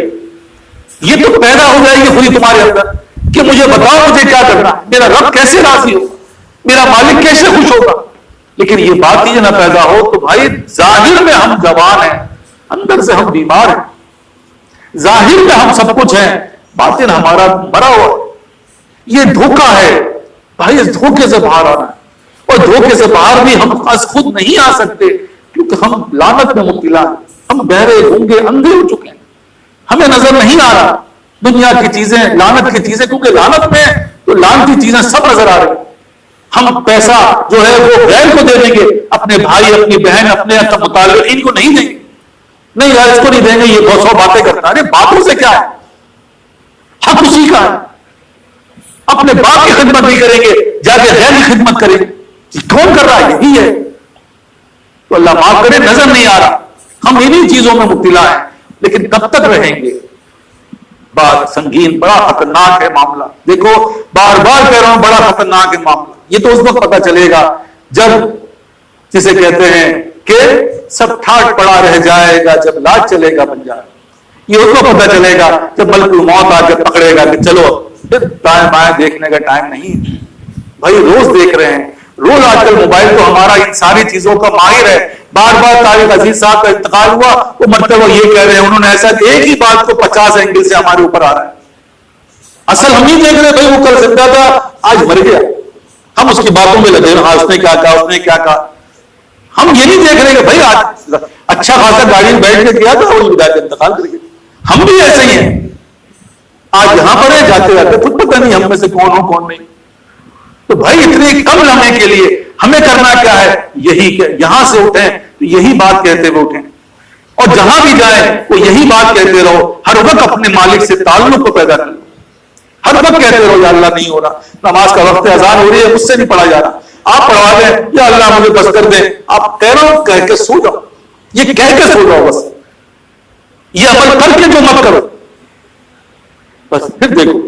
یہ تو پیدا ہو جائے گی خود تمہارے اندر کہ مجھے بتاؤ مجھے کیا کرنا ہے، میرا رب کیسے راضی ہو، میرا مالک کیسے خوش ہوگا. لیکن یہ بات ہی نہ پیدا ہو تو بھائی ظاہر میں ہم جوان ہیں، اندر سے ہم بیمار ہیں. ظاہر میں ہم سب کچھ ہیں، باطن ہمارا مرا ہوا. یہ دھوکہ ہے بھائی، اس دھوکے سے باہر آنا ہے. اور دھوکے سے باہر بھی ہم خود نہیں آ سکتے کیونکہ ہم لعنت میں مبتلا ہیں. ہم بہرے گونگے اندھے ہو چکے ہیں، ہمیں نظر نہیں آ رہا دنیا کی چیزیں، لعنت کی چیزیں، کیونکہ لعنت میں تو لعنتی چیزیں سب نظر آ رہی ہیں. ہم پیسہ جو ہے وہ غیر کو دے دیں گے، اپنے بھائی اپنی بہن اپنے متعلق ان کو نہیں دیں گے. نہیں یار اس کو نہیں دیں گے، یہ 200 باتیں کرتا ہے. باتوں سے کیا ہے، حق اسی کا ہے. اپنے باپ کی خدمت نہیں کریں گے، جا کے غیر کی خدمت کریں گے. کون کر رہا ہے؟ یہی ہے. تو اللہ معاف کرے نظر نہیں آ رہا. ہم انہی چیزوں میں مبتلا ہیں، لیکن کب تک رہیں گے؟ بات سنگین، بڑا خطرناک ہے معاملہ. دیکھو بار بار کہہ رہا ہوں، بڑا خطرناک ہے معاملہ. یہ تو اس وقت پتا چلے گا جب، جسے کہتے ہیں کہ سب ٹھاٹ پڑا رہ جائے گا جب لاج چلے گا بن جائے. یہ اس کو پتا چلے گا جب ملک الموت آ کے پکڑے گا کہ چلو. پھر دائیں بائیں دیکھنے کا ٹائم نہیں. بھائی روز دیکھ رہے ہیں، روز آج کل موبائل تو ہمارا ان ساری چیزوں کا ماہر ہے. بار بار طارق عزیز صاحب کا انتقال ہوا، وہ مرتبہ یہ کہہ رہے ہیں، انہوں نے ایسا ایک ہی بات کو 50 اینگل سے ہمارے اوپر آ رہا ہے. اصل ہم نہیں دیکھ رہے بھائی وہ کل زندہ تھا آج مر گیا، ہم اس کی باتوں میں لگے ہاں اس نے کیا کہا، اس نے کیا کہا. ہم یہ نہیں دیکھ رہے کہ بھائی آج اچھا خاصا گاڑی میں بیٹھ کے کیا تھا اور خدا کا انتقال کر گیا. ہم بھی ایسے ہی ہیں، آج یہاں پر ہے، جاتے جاتے خود پتہ نہیں ہم میں سے کون ہو کون نہیں. تو بھائی اتنے کم لمحے کے لیے ہمیں کرنا کیا ہے؟ یہی کہ یہاں سے اٹھیں تو یہی بات کہتے ہوئے اٹھیں، اور جہاں بھی جائیں وہ یہی بات کہتے رہو. ہر وقت اپنے مالک سے تعلق کو پیدا کرو، ہر وقت کہتے رہو یا اللہ نہیں ہو رہا، نماز کا وقت اذان ہو رہی ہے مجھ سے نہیں پڑھا جا رہا، آپ پڑھوا دیں، یا اللہ مجھے بس کر دیں. آپ کہہ رہو کہہ کے سو جاؤ، یہ کہہ کے سو جاؤ، بس یہ عمل کر کے جو مت کرو. بس پھر دیکھو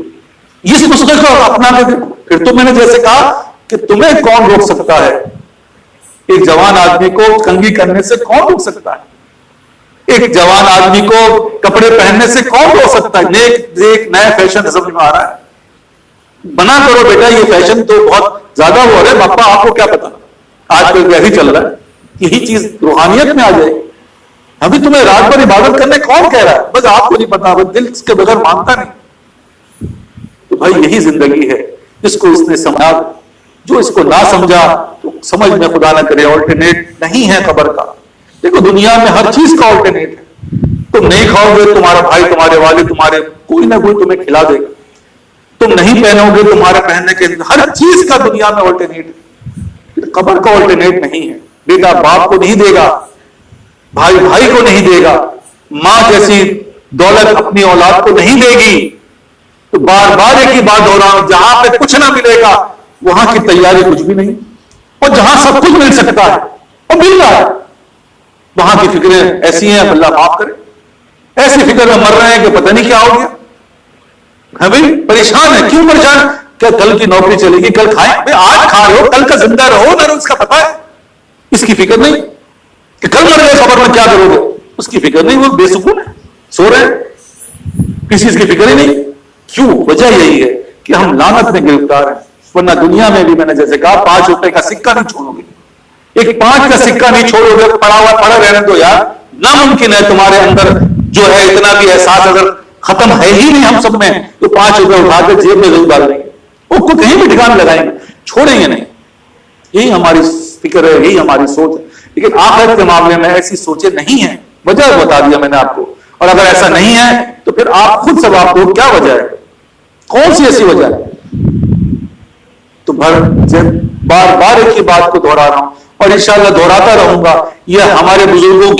اس نسخے کو اپنا کے دیکھو. پھر تو میں نے جیسے کہا کہ تمہیں کون روک سکتا ہے؟ ایک جوان آدمی کو کنگھی کرنے سے کون روک سکتا ہے؟ ایک جوان آدمی کو کپڑے پہننے سے کون روک سکتا ہے؟ ایک نیا فیشن سمجھ میں آ رہا ہے، بنا کرو بیٹا، یہ فیشن تو بہت زیادہ ہو رہا ہے، باپا آپ کو کیا پتا، آج کل ویسے چل رہا ہے. یہی چیز روحانیت میں آ جائے. ابھی تمہیں رات بھر عبادت کرنے کون کہہ رہا ہے؟ بس آپ کو نہیں پتا، بس دل اس کے بغیر مانتا نہیں. تو بھائی یہی زندگی ہے، جس کو اس نے سمجھا، جو اس کو نہ سمجھا تو سمجھ میں خدا نہ کرے آلٹرنیٹ نہیں ہے قبر کا. دیکھو دنیا میں ہر چیز کا آلٹرنیٹ ہے. تم نہیں کھاؤ گے، تمہارا بھائی، تمہارے والد، تمہارے کوئی نہ کوئی تمہیں کھلا دے گا. تم نہیں پہنو گے، تمہارے پہننے کے ہر چیز کا دنیا میں آلٹرنیٹ ہے. قبر کا آلٹرنیٹ نہیں ہے. بیٹا باپ کو نہیں دے گا، بھائی بھائی کو نہیں دے گا، ماں جیسی دولت اپنی اولاد کو نہیں دے گی. تو بار بار ایک ہی بات ہو رہا ہوں، جہاں پہ کچھ نہ ملے گا وہاں کی تیاری کچھ بھی نہیں، اور جہاں سب کچھ مل سکتا ہے اور مل رہا ہے وہاں کی فکریں ایسی ہیں، اللہ معاف کرے، ایسی فکر میں مر رہے ہیں کہ پتہ نہیں کیا ہو گیا. بھائی پریشان ہے. کیوں پریشان؟ کیا کل کی نوکری چلے گی، کل کھائیں؟ بھائی آج کھا رہے ہو، کل کا زندہ رہو نہ رہو اس کا پتہ ہے. اس کی فکر نہیں کہ کل مر گئے خبر میں کیا کرو گے، اس کی فکر نہیں. وہ بے سکون ہے، سو رہے ہیں، کسی چیز کی فکر ہی نہیں. کیوں؟ وجہ یہی ہے کہ ہم لعنت میں گرفتار ہیں. ورنہ دنیا میں بھی میں نے جیسے کہا 5 روپے کا سکہ نہیں چھوڑو گے، ایک 5 کا سکہ نہیں چھوڑو گے، پڑا ہوا پڑا رہنے دو یار. ناممکن ہے تمہارے اندر جو ہے اتنا بھی احساس اگر ختم ہے ہی نہیں ہم سب میں تو 5 روپے اٹھا کے جیب میں ضرور ڈال دیں گے، وہ کو کہیں بھی ٹھکانے لگائیں گے، چھوڑیں گے نہیں. یہی ہماری فکر ہے، یہی ہماری سوچ ہے. لیکن آخرت کے معاملے میں ایسی سوچیں نہیں ہیں. وجہ بتا دیا میں نے آپ کو. اور اگر ایسا نہیں ہے تو پھر آپ خود سوال کرو کیا وجہ ہے، کون سی ایسی وجہ ہے؟ تو بار بار ایک ہی بات کو دہرا رہا ہوں اور انشاءاللہ دہراتا رہوں گا. یہ ہمارے بزرگوں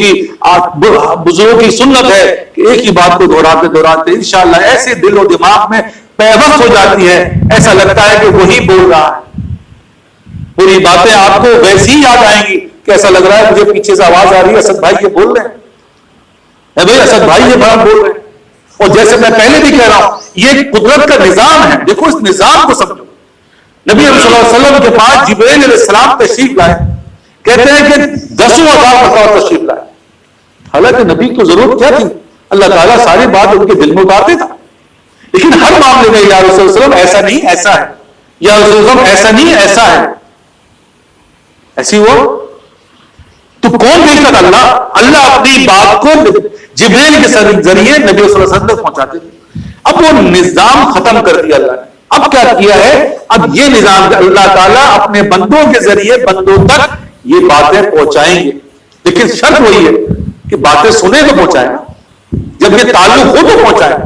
کی سنت ہے کہ ایک ہی بات کو دہراتے دہراتے انشاءاللہ ایسے دل و دماغ میں پیوست ہو جاتی ہے، ایسا لگتا ہے کہ وہی بول رہا ہے. پوری باتیں آپ کو ویسی ہی یاد آئیں گی کہ ایسا لگ رہا ہے مجھے پیچھے سے آواز آ رہی ہے اسد بھائی یہ بول رہے ہیں، بھائی اسد بھائی یہ بات بول رہے ہیں. اور جیسے میں پہلے بھی کہہ رہا ہوں یہ قدرت کا نظام ہے. دیکھو اس نظام کو سمجھو. نبی صلی اللہ علیہ وسلم کے پاس جبرائیل علیہ السلام تشریف لائے، کہتے ہیں کہ 10,000 مرتبہ تشریف لائے. حالانکہ نبی کو ضرورت کیا تھی؟ اللہ تعالیٰ ساری بات ان کے دل میں اتارتے تھا. لیکن ہر معاملے میں یا رسول وسلم ایسا نہیں ایسا ہے، یا رسول وسلم ایسا نہیں ایسا ہے، ایسی ہو تو کون بھیجتا؟ اللہ اپنی بات کو جبرائیل کے ذریعے نبی صلی اللہ علیہ وسلم تک پہنچاتے تھے. اب وہ نظام ختم کر دیا اللہ نے. اب کیا کیا ہے؟ اب یہ نظام اللہ تعالیٰ اپنے بندوں کے ذریعے بندوں تک یہ باتیں پہنچائیں گے. لیکن شرط وہی ہے کہ باتیں سنے تو پہنچائیں، جب یہ تعلق ہو تو پہنچائیں.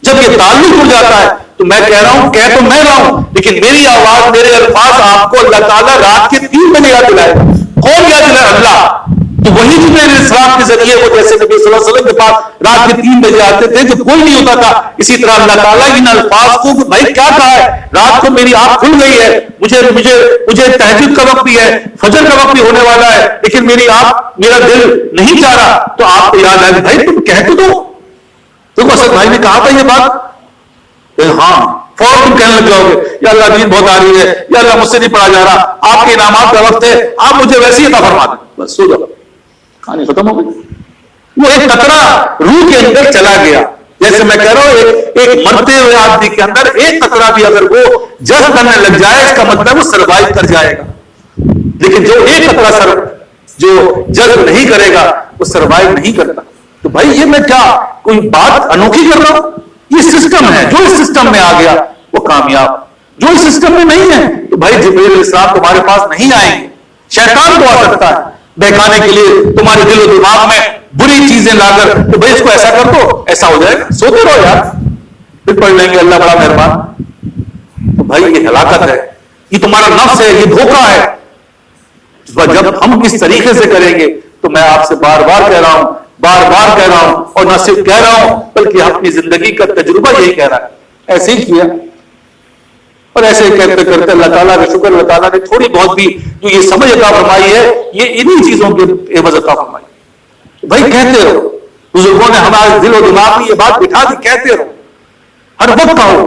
جب یہ تعلق ہو جاتا ہے تو میں کہہ رہا ہوں، کہہ تو میں رہا ہوں لیکن میری آواز، میرے الفاظ آپ کو اللہ تعالیٰ رات کے 3 بجے یاد دلائے. کون یاد دلائے؟ اللہ. تو وہی جبرائیل علیہ السلام کے ذریعے وہ جیسے نبی صلی اللہ علیہ وسلم کے پاس رات کے 3 بجے آتے تھے جب کوئی نہیں ہوتا تھا، اسی طرح اللہ تعالیٰ ان الفاظ کو بھائی کیا کہا ہے، رات کو میری آنکھ کھل گئی ہے، مجھے تہجد کا وقت بھی ہے، فجر کا وقت بھی ہونے والا ہے، لیکن میری آنکھ میرا دل نہیں چاہ رہا، تو آپ کو یاد آئے بھائی تم کہہ تو دو. تو اسد بھائی نے کہا تھا یہ بات، ہاں فوراً تم کہنے لگ جاؤ گے یا اللہ نیند بہت آ رہی ہے، یا اللہ مجھ سے نہیں پڑھا جا رہا، آپ کے انعامات کا وقت ہے، آپ مجھے ویسے ہی عطا فرما دیں، بس سو جاؤ، کہانی ختم ہو گئی. وہ ایک قطرہ روح کے اندر چلا گیا. جیسے میں کہہ رہا ہوں ایک مرتے ہوئے آدمی کے اندر ایک قطرہ بھی اگر وہ جذب کرنے لگ جائے اس کا مطلب وہ سروائیو کر جائے گا، لیکن جو ایک قطرہ جو جذب نہیں کرے گا وہ سروائیو نہیں کرتا. تو بھائی یہ میں کیا کوئی بات انوکھی کر رہا ہوں، یہ سسٹم ہے، جو اس سسٹم میں آ گیا وہ کامیاب، جو اس سسٹم میں نہیں ہے تو بھائی جبرائیل علیہ السلام تمہارے پاس نہیں آئیں گے. شیطان تو آ سکتا ہے بہکانے کے لیے تمہارے دل و دماغ میں بری چیزیں لا کر، تو بھائی اس کو ایسا کر دو ایسا ہو جائے گا، سوتے رہو یار پھر پڑھ لیں گے اللہ بڑا مہربان. تو بھائی یہ ہلاکت ہے، یہ تمہارا نفس ہے، یہ دھوکہ ہے. جب ہم اس طریقے سے کریں گے تو میں آپ سے بار بار کہہ رہا ہوں، بار بار کہہ رہا ہوں، اور نہ صرف کہہ رہا ہوں بلکہ اپنی زندگی کا تجربہ یہی کہہ رہا ہے. ایسے ہی کیا اور ایسے کہتے کرتے اللہ تعالیٰ کا شکر، اللہ تعالیٰ نے تھوڑی بہت بھی جو یہ سمجھ عطا فرمائی ہے یہ انہی چیزوں کے عوض عطا فرمائی. بھائی کہتے رہو، بزرگوں نے ہمارے دل و دماغ میں یہ بات بٹھا دی، کہتے رہو، ہر وقت کہو.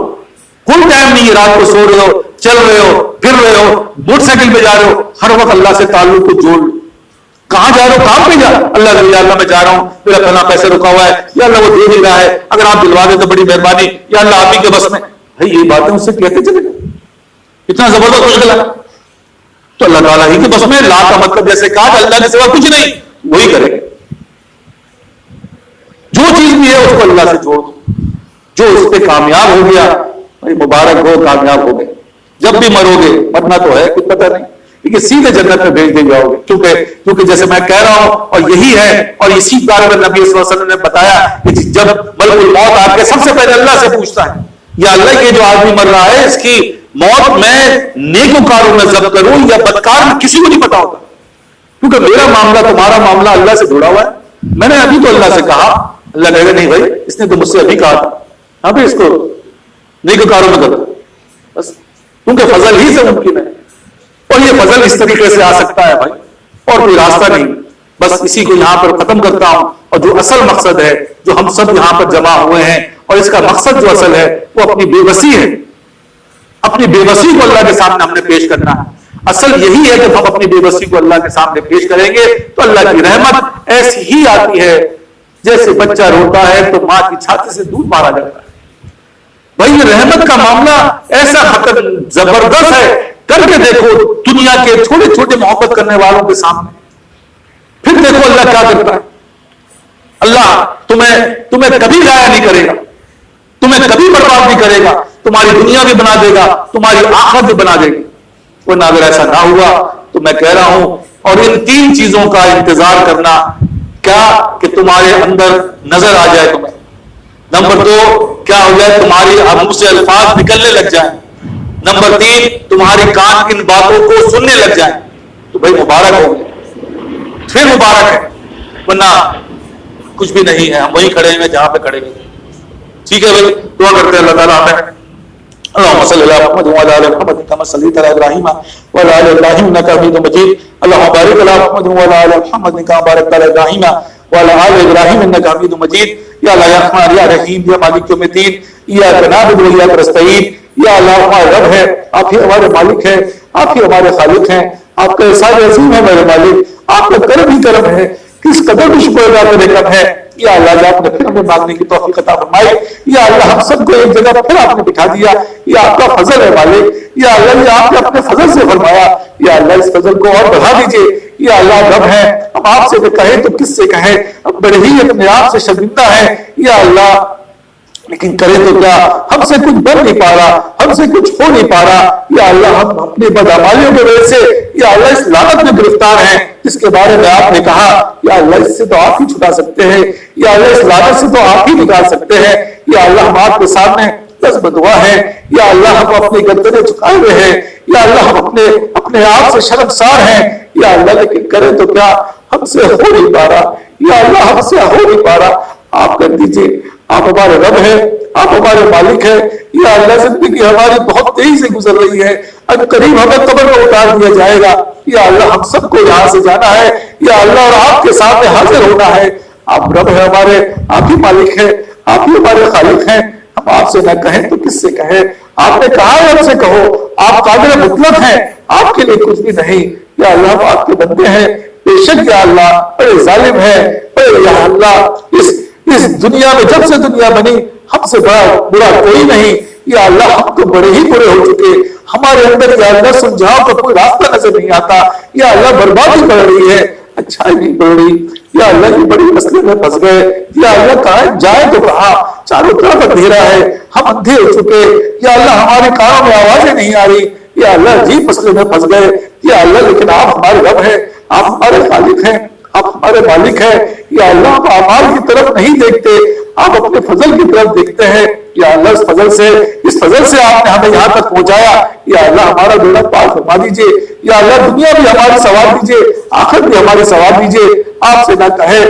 کوئی ٹائم نہیں ہے رات کو سو رہے ہو، چل رہے ہو، پھر رہے ہو، موٹر سائیکل پہ جا رہے ہو، ہر وقت اللہ سے تعلق کو جوڑ لو. کہاں جا رہے ہو، کام پہ جا، اللہ میں جا رہا ہوں، میرا فلاں پیسے رکا ہوا ہے، یا اللہ وہ دے نہیں رہا ہے، اگر آپ دلوا دیں تو بڑی مہربانی، یا اللہ آپ ہی کے بس میں. بھائی یہ باتیں اس سے کہتے چلے گئے، اتنا زبردست مشغلہ. تو اللہ تعالیٰ ہی کے بس میں، لا کا مطلب جیسے کہا کہ اللہ کے سوا کچھ نہیں، وہی کرے گا. جو چیز بھی ہے اس کو اللہ سے جوڑ دو، جو اس پہ کامیاب ہو گیا بھائی مبارک ہو، کامیاب ہو گئے. جب بھی مرو گے، مرنا تو ہے کچھ پتہ نہیں، لیکن سیدھے جنت میں بھیج دے جاؤ گے. کیونکہ جیسے میں کہہ رہا ہوں اور یہی ہے، اور اسی بارے میں نبی صلی اللہ علیہ وسلم نے بتایا کہ جب ملک الموت آ کے سب سے پہلے اللہ سے پوچھتا ہے یا اللہ یہ جو آدمی مر رہا ہے اس کی موت میں نیکوکاروں میں ضبط کروں یا بدکار میں، کسی کو نہیں پتا ہوتا، کیونکہ میرا معاملہ تمہارا معاملہ اللہ سے جڑا ہوا ہے. میں نے ابھی تو اللہ سے کہا، اللہ کہے گا نہیں بھائی اس نے تو مجھ سے ابھی کہا تھا، ہاں بھائی اس کو نیکوکاروں میں کرو بس، کیونکہ فضل ہی سے ممکن ہے. اور یہ فضل اس طریقے سے آ سکتا ہے بھائی، اور کوئی راستہ نہیں. بس اسی کو یہاں پر ختم کرتا ہوں. اور جو اصل مقصد ہے جو ہم سب یہاں پر جمع ہوئے ہیں، اور اس کا مقصد جو اصل ہے وہ اپنی بے بسی ہے. اپنی بے بسی کو اللہ کے سامنے ہم نے پیش کرنا ہے. اصل یہی ہے کہ ہم اپنی بے بسی کو اللہ کے سامنے پیش کریں گے تو اللہ کی رحمت ایسی ہی آتی ہے جیسے بچہ روتا ہے تو ماں کی چھاتی سے دودھ مارا جاتا ہے. بھائی یہ رحمت کا معاملہ ایسا خطر زبردست ہے، کر کے دیکھو دنیا کے چھوٹے چھوٹے محبت کرنے والوں کے سامنے، پھر دیکھو اللہ کیا کرتا ہے. اللہ تمہیں کبھی ضائع نہیں کرے گا، تمہیں کبھی برباد نہیں کرے گا، تمہاری دنیا بھی بنا دے گا، تمہاری آخرت بھی بنا دے گا. ورنہ اگر ایسا نہ ہوا تو میں کہہ رہا ہوں، اور ان 3 چیزوں کا انتظار کرنا کیا کہ تمہارے اندر نظر آ جائے تمہیں. نمبر 2 کیا ہو جائے، تمہاری منہ سے الفاظ نکلنے لگ جائیں. نمبر 3 تمہاری کان ان باتوں کو سننے لگ جائیں. تو بھائی مبارک ہو گئے، پھر مبارک ہے. ورنہ کچھ بھی نہیں ہے، ہم وہیں کھڑے ہیں جہاں پہ کھڑے ہوئے. ٹھیک ہے بھائی، دعا کرتے ہیں اللہ تعالیٰ ہمیں. اللهم صل على محمد وعلى ال محمد كما صليت على ابراهيم وعلى ال ابراهيم انك حميد مجيد. اللهم بارك على محمد وعلى ال محمد كما باركت على ابراهيم وعلى ال ابراهيم انك حميد مجيد. یا اللہ یا رحمان یا رحیم یا مالک یوم الدین، ایاک نعبد و ایاک نستعین. یا اللہ ہمارا رب ہے، آپ ہی ہمارے مالک ہیں، آپ ہی ہمارے خالق ہیں. آپ کا احسان عظیم ہے میرے مالک، آپ کا کرم ہی کرم ہے، کس قدر بھی شکر ادا کرنے کا ہے. یا اللہ جو آپ نے پھر ہمیں مانگنے کی توفیق عطا فرمائی. یا اللہ ہم سب کو ایک جگہ پھر آپ نے بٹھا دیا، یہ آپ کا فضل ہے مالک. یا اللہ یہ آپ نے اپنے فضل سے فرمایا، یا اللہ اس فضل کو اور بڑھا دیجئے. یا اللہ رب ہے، ہم آپ سے کہیں تو کس سے کہیں، ہم بڑے ہی اپنے آپ سے شرمندہ ہیں. یا اللہ لیکن کرے تو کیا، ہم سے کچھ بن نہیں پا رہا، ہم سے کچھ ہو نہیں پا رہا. یا اللہ ہم اپنی بدعمالیوں کی وجہ سے یا اللہ اس لعنت میں گرفتار ہیں جس کے بارے میں آپ نے کہا. یا اللہ اس سے تو آپ ہی چھٹا سکتے ہیں، یا اللہ اس لعنت سے تو آپ ہی نکال سکتے ہیں. یا اللہ ہم آپ کے سامنے دعا ہے. یا اللہ ہم اپنی گردنیں جھکائے ہوئے ہیں. یا اللہ ہم اپنے آپ سے شرمسار ہیں. یا اللہ لیکن کرے تو کیا،
ہم سے ہو نہیں پا رہا، یا اللہ ہم سے ہو نہیں پا رہا، آپ کر دیجئے۔ آپ ہمارے رب ہیں، آپ ہمارے مالک ہیں، یا اللہ زندگی ہماری بہت تیزی سے گزر رہی ہے، اب قریب ہمیں قبر میں اتار دیا جائے گا، یا اللہ ہم سب کو یہاں سے جانا ہے، یا اللہ اور آپ کے سامنے حاضر ہونا ہے۔ آپ رب ہیں ہمارے، آپ ہی مالک ہیں، آپ ہی ہمارے خالق ہیں، ہم آپ سے نہ کہیں تو کس سے کہیں؟ آپ نے کہا ہے ہم سے کہو، آپ قادر مطلق ہیں، آپ کے لیے کچھ بھی نہیں، یا اللہ ہم آپ کے بندے ہیں، بے شک یا اللہ بڑے ظالم ہیں، بڑے یا اللہ اس دنیا میں جب سے دنیا بنی ہم سے بڑا برا کوئی نہیں، یا اللہ ہم تو بڑے ہی برے ہو چکے، ہمارے اندر یا اللہ سمجھاؤ کا کوئی راستہ نظر نہیں آتا، یا اللہ بربادی بڑھ رہی ہے، اچھائی نہیں بڑھ رہی، یا اللہ یہ بڑی مسئلے میں پھنس گئے، یا اللہ کہاں جائے تو کہاں، چاروں طرف اندھیرا ہے، ہم اندھے ہو چکے، یا اللہ ہمارے کانوں میں آوازیں نہیں آ رہی، یا اللہ عجیب مسئلے میں پھنس گئے، یا اللہ لیکن آپ ہمارے رب ہیں، آپ ہمارے خالق ہیں، آپ ہمارے مالک ہیں، یا اللہ آپ اعمال کی طرف نہیں دیکھتے، آپ اپنے فضل کی طرف دیکھتے ہیں، یا اللہ اس فضل سے آپ نے ہمیں یہاں تک پہنچایا، یا اللہ ہمارا بیڑا پار فرما دیجئے، یا اللہ دنیا بھی ہماری سوار دیجئے، آخرت بھی ہماری سوار دیجئے، آپ سے نہ کہے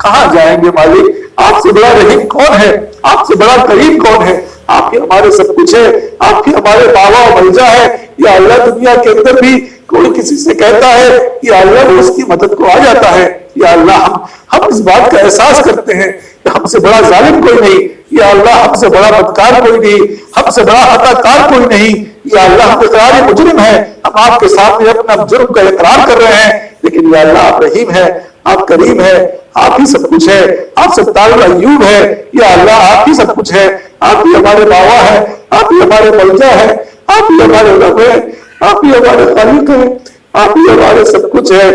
کہاں جائیں گے مالک، آپ سے بڑا رحیم کون ہے، آپ سے بڑا کریم کون ہے، آپ ہی ہمارے سب کچھ ہے، آپ ہی ہمارے باوا و ملجا ہے، یا اللہ دنیا کے اندر بھی کوئی کسی سے کہتا ہے، یا اللہ وہ اس کی مدد کو آ جاتا ہے، یا اللہ ہم اس بات کا احساس کرتے ہیں کہ ہم سے بڑا ظالم کوئی نہیں، یا اللہ ہم سے بڑا بدکار کوئی نہیں، ہم سے بڑا خطا کار کوئی نہیں، یا اللہ ہم اقرار مجرم ہیں، ہم آپ کے سامنے اپنا جرم کا اقرار کر رہے ہیں، لیکن یا اللہ آپ رحیم ہے، آپ کریم ہے، آپ ہی سب کچھ ہے، آپ ستار ایوب ہے، یا اللہ آپ ہی سب کچھ ہے، آپ ہی ہمارے باوا ہے، آپ ہی ہمارے ملجا ہے، آپ ہی ہمارے رب ہے، آپ ہی ہمارے خالق ہے، آپ ہی ہمارے سب کچھ ہے،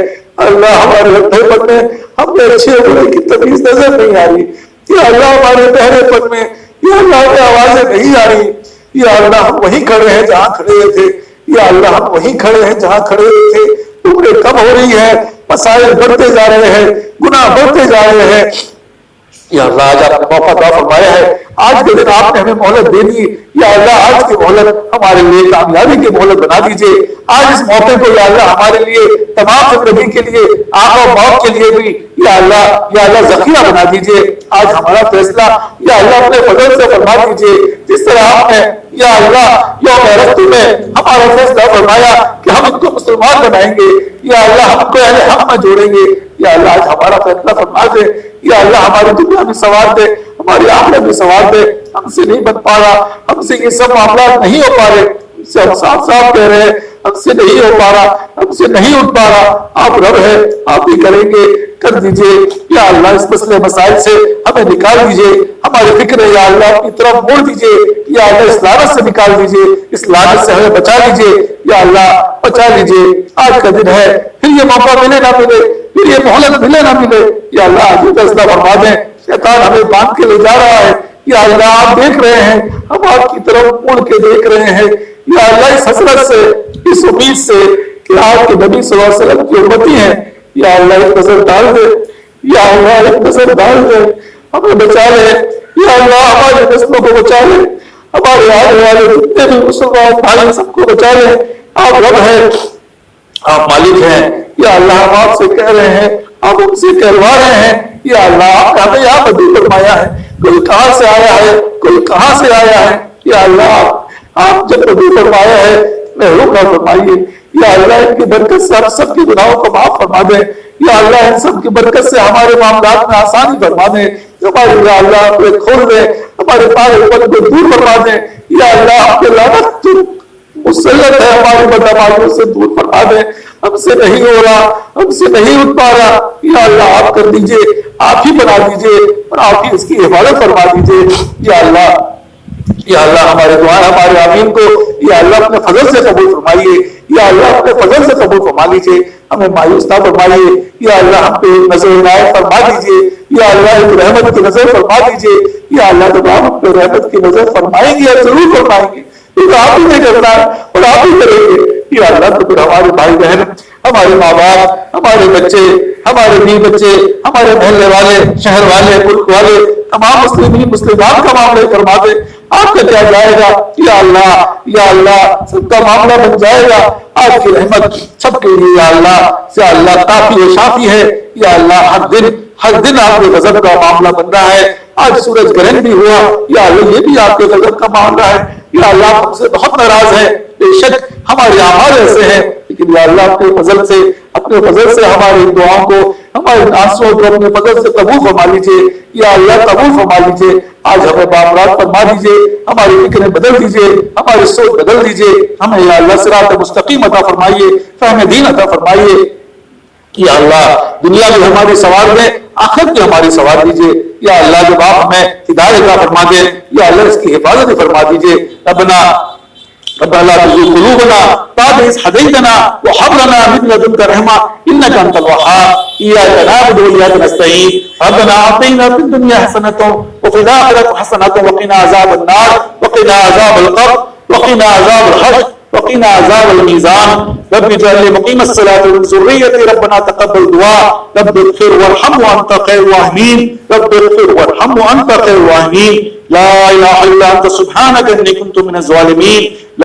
اللہ ہمارے ہتھے پن میں ہمیں اچھے برے کی تمیز نظر نہیں آ رہی، یا اللہ ہمارے بہرے پن میں یا اللہ کی آوازیں نہیں آ رہی، یا اللہ ہم وہیں کھڑے ہیں جہاں کھڑے تھے، یا اللہ ہم وہیں کھڑے ہیں جہاں کھڑے تھے، عمریں کم ہو رہی ہے، مسائل بڑھتے جا رہے ہیں، گناہ بڑھتے جا رہے ہیں، یا اللہ آج آپ نے موقع عطا فرمایا ہے، آج کے دن آپ نے ہمیں مہلت دے دی، یا اللہ آج کی مہلت ہمارے لیے کامیابی کی مہلت بنا دیجئے، آج اس موقع کو یا اللہ ہمارے لیے تمام زندگی کے لیے آقا و موت کے لیے بھی یا اللہ ذخیرہ بنا دیجئے، آج ہمارا فیصلہ یا اللہ اپنے فضل سے فرما دیجئے، جس طرح آپ نے یا اللہ یوم عرفہ میں ہمارا فیصلہ فرمایا کہ ہم ان کو مسلمان بنائیں گے، یا اللہ ہم کو اہل حق میں جوڑیں گے، یا اللہ آج ہمارا فیصلہ فرما دے، یا اللہ ہماری دنیا بھی سوار دے، ہماری آخرت بھی سوار دے، ہم سے نہیں بن پا رہا، ہم سے یہ سب معاملات نہیں ہو پا رہے، ہم سے ہم صاف صاف کہہ رہے ہیں ہم سے نہیں ہو پا رہا، ہم سے نہیں اٹھ پا رہا، آپ رب ہے، آپ ہی کریں گے، کر دیجئے، یا اللہ اس مسئلے مسائل سے ہمیں نکال دیجئے، ہماری فکر یا اللہ اپنی طرف موڑ دیجئے، یا اللہ اس لعنت سے نکال دیجئے، اس لعنت سے ہمیں بچا لیجئے، یا اللہ بچا لیجئے، آج کا دن ہے، پھر یہ موقع ملے نہ ملے، پھر یہ مہلت ملے نہ ملے، یا اللہ آج یہ فیصلہ فرما دیں، شیطان ہمیں باندھ کے لے جا رہا ہے، یا اللہ آپ دیکھ رہے ہیں، ہم آپ کی طرف مڑ کے دیکھ رہے ہیں، یا اللہ اس حسرت سے، اس امید سے کہ آپ کے نبی صلی اللہ علیہ وسلم کی امتی ہیں، یا اللہ ایک نظر ڈال دے، یا اللہ ایک نظر ڈال دے، ہمیں بچا لے، یا اللہ ہماری نسلوں کو بچا لے، ہمارے آنے والے جتنے بھی مسلمان بھائی سب کو بچا لے، آپ رب ہے، آپ مالک ہیں، یا اللہ ہم آپ سے کہہ رہے ہیں، آپ ہم سے کہلوا رہے ہیں، یا اللہ آپ نے ہمیں یہاں بدی فرمایا ہے، کوئی کہاں سے آیا ہے، کوئی کہاں سے آیا ہے، یا اللہ آپ جب بدی فرمایا ہے محروم نہ فرمائیے، یا اللہ ان کی برکت سے ہم سب کی گناہوں کو معاف فرما دیں، یا اللہ ان سب کی برکت سے ہمارے معاملات میں آسانی فرما دیں، ہمارے یا اللہ کو کھول دیں، ہمارے پاگل پن کو دور فرما دیں، یا اللہ آپ کے لعنت مسلط ہے ہماری بدعمالیوں سے دور فرما دیں، ہم سے نہیں ہو رہا، ہم سے نہیں اٹھ پا رہا، یا اللہ آپ کر دیجئے، آپ ہی بنا دیجئے اور آپ ہی اس کی حفاظت فرما دیجئے، یا اللہ ہمارے دعائیں ہمارے آمین کو یا اللہ اپنے فضل سے قبول فرمائیے، یا اللہ اپنے فضل سے قبول فرما لیجئے، ہمیں مایوس نہ فرمائیے، یا اللہ ہم پہ نظر عنایت فرما دیجئے، یا اللہ ایک رحمت کی نظر فرما دیجئے، یا اللہ جب آپ اپنے رحمت کی نظر فرمائیں گے یا ضرور فرمائیں گے، کیونکہ آپ ہی نے کرنا ہے اور آپ ہی کریں گے، یا اللہ تو پھر ہمارے بھائی بہن، ہمارے ماں باپ، ہمارے بچے، ہمارے بیوی بچے، ہمارے محلے والے، شہر والے، ملک والے، تمام مسلمین مسلمات کا معاملہ فرما دے، آپ کا کیا جائے گا؟ یا اللہ سب کا معاملہ بن جائے گا. آپ کی رحمت سب کے لیے یا اللہ کافی و شافی ہے. یا اللہ ہر دن آپ کے غضب کا معاملہ بن رہا ہے. آج سورج گرہن بھی ہوا، یا اللہ یہ بھی آپ کے غضب کا معاملہ ہے. یا اللہ ہم سے بہت ناراض ہے. بے شک ہمارے اعمال ایسے ہیں، لیکن یا اللہ اپنے فضل سے ہماری دعاؤں کو، ہمارے آنسوؤں کو اپنے فضل سے قبول فرما لیجیے. یا اللہ قبول فرما لیجیے. آج ہمیں معاملات فرما دیجیے، ہماری فکریں بدل دیجیے، ہماری سوچ بدل دیجیے. ہمیں یا اللہ صراط مستقیم عطا فرمائیے، فہم دین عطا فرمائیے. یا اللہ دنیا بھی ہماری سوار دیں، آخرت بھی ہماری سوار دیجیے. یا اللہ جب آپ ہمیں ہدایت عطا فرما دیں، یا اللہ اس کی حفاظت فرما دیجیے. ربنا لا تزغ قلوبنا بعد إذ هديتنا وهب لنا من لدنك رحمة إنك أنت الوهاب. إياك نعبد وإياك نستعين. ربنا آتنا في الدنيا حسنة وفي الآخرة حسنة وقنا عذاب النار وقنا عذاب القبر وقنا عذاب الحشر وقنا عذاب الميزان. رب اجعل لي مقيم الصلاة ومن ذريتي ربنا تقبل دعاء. رب اغفر وارحم وأنت خير الراحمين. رب اغفر وارحم وأنت خير الراحمين. لا إله إلا أنت سبحانك إني كنت من الظالمين.